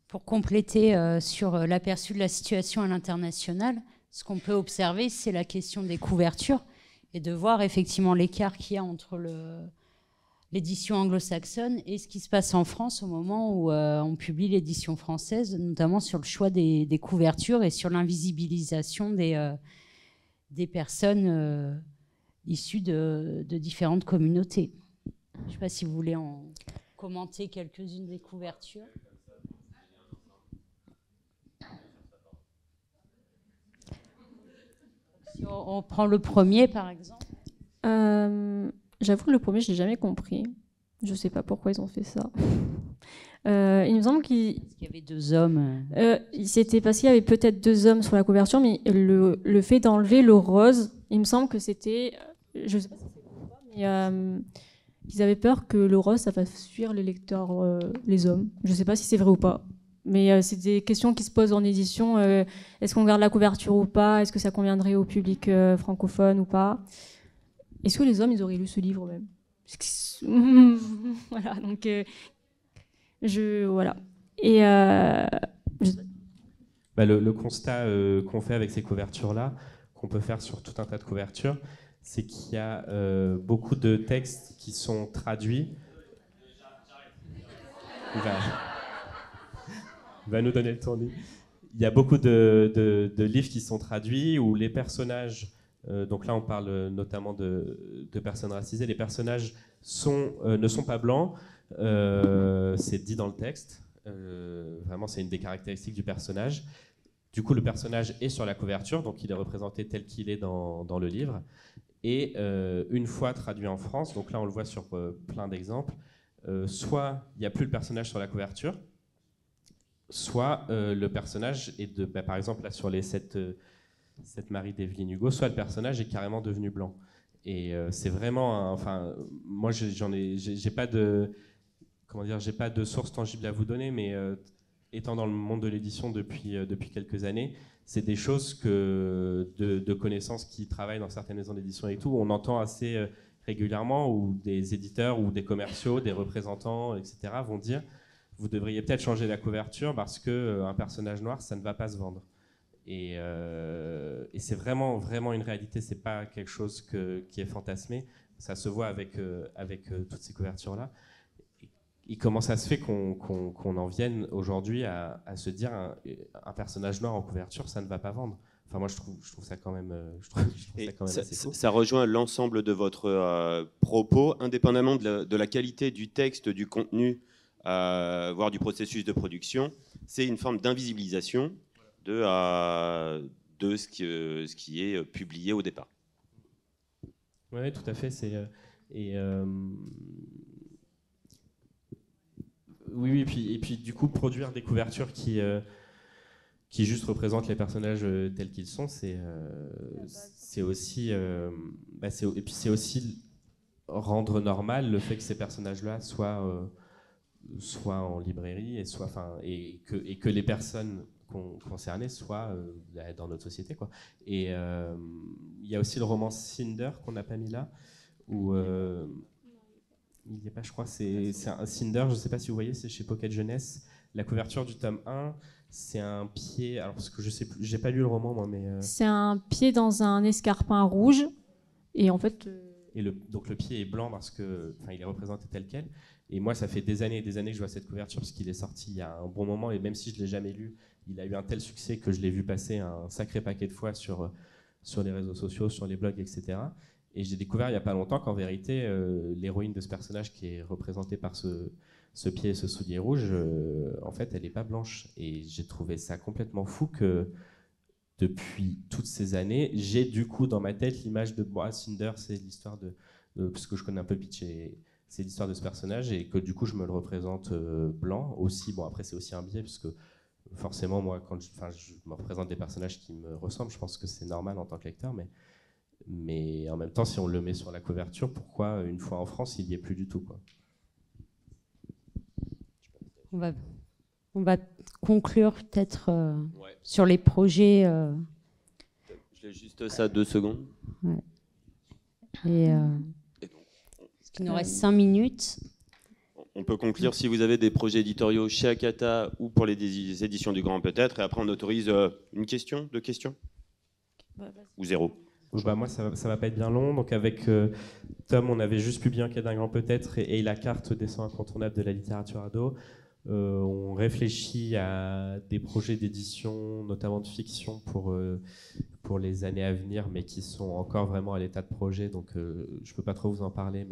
Pour compléter sur l'aperçu de la situation à l'international, ce qu'on peut observer, c'est la question des couvertures. et de voir effectivement l'écart qu'il y a entre l'édition anglo-saxonne et ce qui se passe en France au moment où on publie l'édition française, notamment sur le choix des couvertures et sur l'invisibilisation des personnes issues de différentes communautés. Je ne sais pas si vous voulez en commenter quelques-unes des couvertures. Si on prend le premier, par exemple. J'avoue que le premier, je l'ai jamais compris. Je sais pas pourquoi ils ont fait ça. Il me semble qu'il y avait 2 hommes. C'était parce qu'il y avait peut-être 2 hommes sur la couverture, mais le fait d'enlever le rose, il me semble que c'était, je sais pas si c'est vrai ou pas, mais qu'ils avaient peur que le rose, ça fasse fuir les lecteurs, les hommes. Je sais pas si c'est vrai ou pas. Mais c'est des questions qui se posent en édition. Est-ce qu'on garde la couverture ou pas? Est-ce que ça conviendrait au public francophone ou pas? Est-ce que les hommes, ils auraient lu ce livre même? Voilà, donc voilà. Et le constat qu'on fait avec ces couvertures-là, qu'on peut faire sur tout un tas de couvertures, c'est qu'il y a beaucoup de textes qui sont traduits. Il va nous donner le tournis. Il y a beaucoup de livres qui sont traduits où les personnages, donc là on parle notamment de personnes racisées, les personnages ne sont pas blancs, c'est dit dans le texte, vraiment c'est une des caractéristiques du personnage. Du coup le personnage est sur la couverture, donc il est représenté tel qu'il est dans le livre, et une fois traduit en France, donc là on le voit sur plein d'exemples, soit il n'y a plus le personnage sur la couverture, soit le personnage est par exemple là sur les 7 Marie d'Evelyne Hugo, soit le personnage est carrément devenu blanc. Et c'est vraiment, moi j'ai pas de, j'ai pas de source tangible à vous donner, mais étant dans le monde de l'édition depuis quelques années, c'est des choses de connaissances qui travaillent dans certaines maisons d'édition et tout, on entend assez régulièrement où des éditeurs ou des commerciaux, des représentants, etc. vont dire vous devriez peut-être changer la couverture parce qu'un personnage noir, ça ne va pas se vendre. Et c'est vraiment, vraiment une réalité, c'est pas quelque chose qui est fantasmé, ça se voit avec toutes ces couvertures-là. Et comment ça se fait qu'on en vienne aujourd'hui à se dire un personnage noir en couverture, ça ne va pas vendre? Enfin, moi, je trouve ça quand même, assez fou. Ça rejoint l'ensemble de votre propos, indépendamment de la qualité du texte, du contenu, voire du processus de production. C'est une forme d'invisibilisation de ce qui est publié au départ. Oui, tout à fait. Oui, et puis du coup, produire des couvertures qui juste représentent les personnages tels qu'ils sont, c'est aussi, et puis c'est aussi rendre normal le fait que ces personnages-là soient en librairie et que les personnes concernées soient dans notre société, quoi. Et il y a aussi le roman Cinder qu'on n'a pas mis là, où il n'y a pas, je crois, c'est un Cinder, je ne sais pas si vous voyez, c'est chez Pocket Jeunesse. La couverture du tome 1, c'est un pied, alors parce que je sais plus, j'ai pas lu le roman moi, mais c'est un pied dans un escarpin rouge, et en fait. Donc le pied est blanc parce que, il est représenté tel quel. Et moi, ça fait des années et des années que je vois cette couverture parce qu'il est sorti il y a un bon moment, et même si je l'ai jamais lu, il a eu un tel succès que je l'ai vu passer un sacré paquet de fois sur les réseaux sociaux, sur les blogs, etc. Et j'ai découvert il n'y a pas longtemps qu'en vérité, l'héroïne de ce personnage qui est représentée par ce pied et ce soulier rouge, en fait, elle n'est pas blanche. Et j'ai trouvé ça complètement fou que depuis toutes ces années, j'ai du coup dans ma tête l'image de Cinder, c'est l'histoire parce que je connais un peu Pitch, c'est l'histoire de ce personnage, et que du coup je me le représente blanc aussi. Bon, après c'est aussi un biais, parce que forcément moi quand je me représente des personnages qui me ressemblent, je pense que c'est normal en tant que lecteur, mais en même temps, si on le met sur la couverture, pourquoi une fois en France il n'y est plus du tout, quoi. On va conclure peut-être sur les projets. Je laisse juste ça 2 secondes. Ouais. Et parce qu'il nous reste 5 minutes. On peut conclure si vous avez des projets éditoriaux chez Akata ou pour les éditions du Grand peut-être, et après on autorise une question, 2 questions ou 0. Moi, ça va pas être bien long. Donc avec Tom, on avait juste publié Un quai d'un grand peut-être et la carte dessin incontournable de la littérature ado. On réfléchit à des projets d'édition, notamment de fiction, pour les années à venir, mais qui sont encore vraiment à l'état de projet. Donc je ne peux pas trop vous en parler,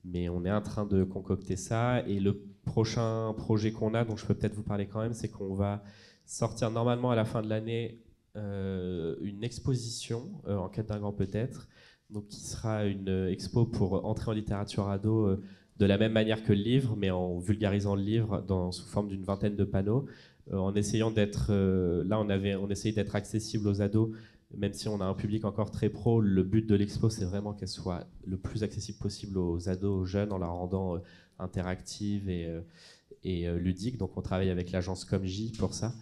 mais on est en train de concocter ça. Et le prochain projet qu'on a, dont je peux peut-être vous parler quand même, c'est qu'on va sortir normalement à la fin de l'année une exposition En quête d'un grand peut-être, donc qui sera une expo pour entrer en littérature ado de la même manière que le livre, mais en vulgarisant le livre sous forme d'une vingtaine de panneaux, en essayant d'être on essayait d'être accessible aux ados, même si on a un public encore très pro. Le but de l'expo, c'est vraiment qu'elle soit le plus accessible possible aux ados, aux jeunes, en la rendant interactive et ludique. Donc on travaille avec l'agence Comj pour ça.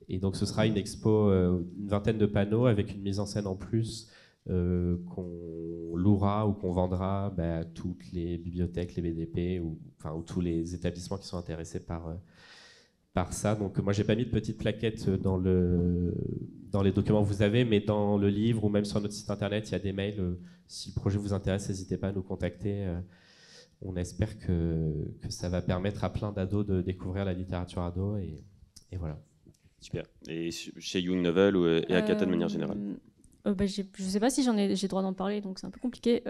Et donc ce sera une expo, une vingtaine de panneaux avec une mise en scène en plus qu'on louera ou qu'on vendra à toutes les bibliothèques, les BDP ou tous les établissements qui sont intéressés par ça. Donc moi j'ai pas mis de petite plaquette dans les documents que vous avez, mais dans le livre ou même sur notre site internet, il y a des mails. Si le projet vous intéresse, n'hésitez pas à nous contacter. On espère que ça va permettre à plein d'ados de découvrir la littérature ado et voilà. Super. Et chez Young Novel et à Cata de manière générale? Je ne sais pas si j'ai le droit d'en parler, donc c'est un peu compliqué.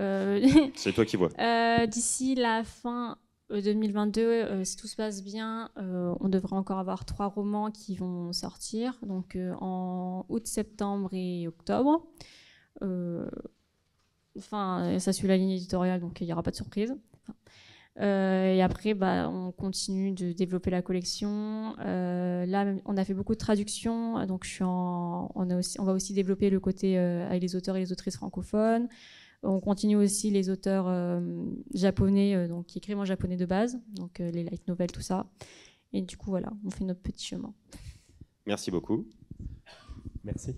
C'est toi qui vois. D'ici la fin 2022, si tout se passe bien, on devrait encore avoir 3 romans qui vont sortir, donc en août, septembre et octobre. Ça suit la ligne éditoriale, donc il n'y aura pas de surprise. Et après, on continue de développer la collection. Là, on a fait beaucoup de traductions, donc on va aussi développer le côté avec les auteurs et les autrices francophones. On continue aussi les auteurs japonais, donc qui écrivent en japonais de base, donc les light novels, tout ça. Et du coup, voilà, on fait notre petit chemin. Merci beaucoup. Merci.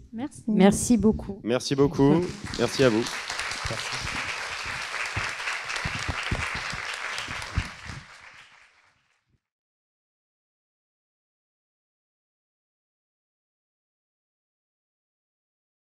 Merci beaucoup. Merci beaucoup. Merci à vous. Merci.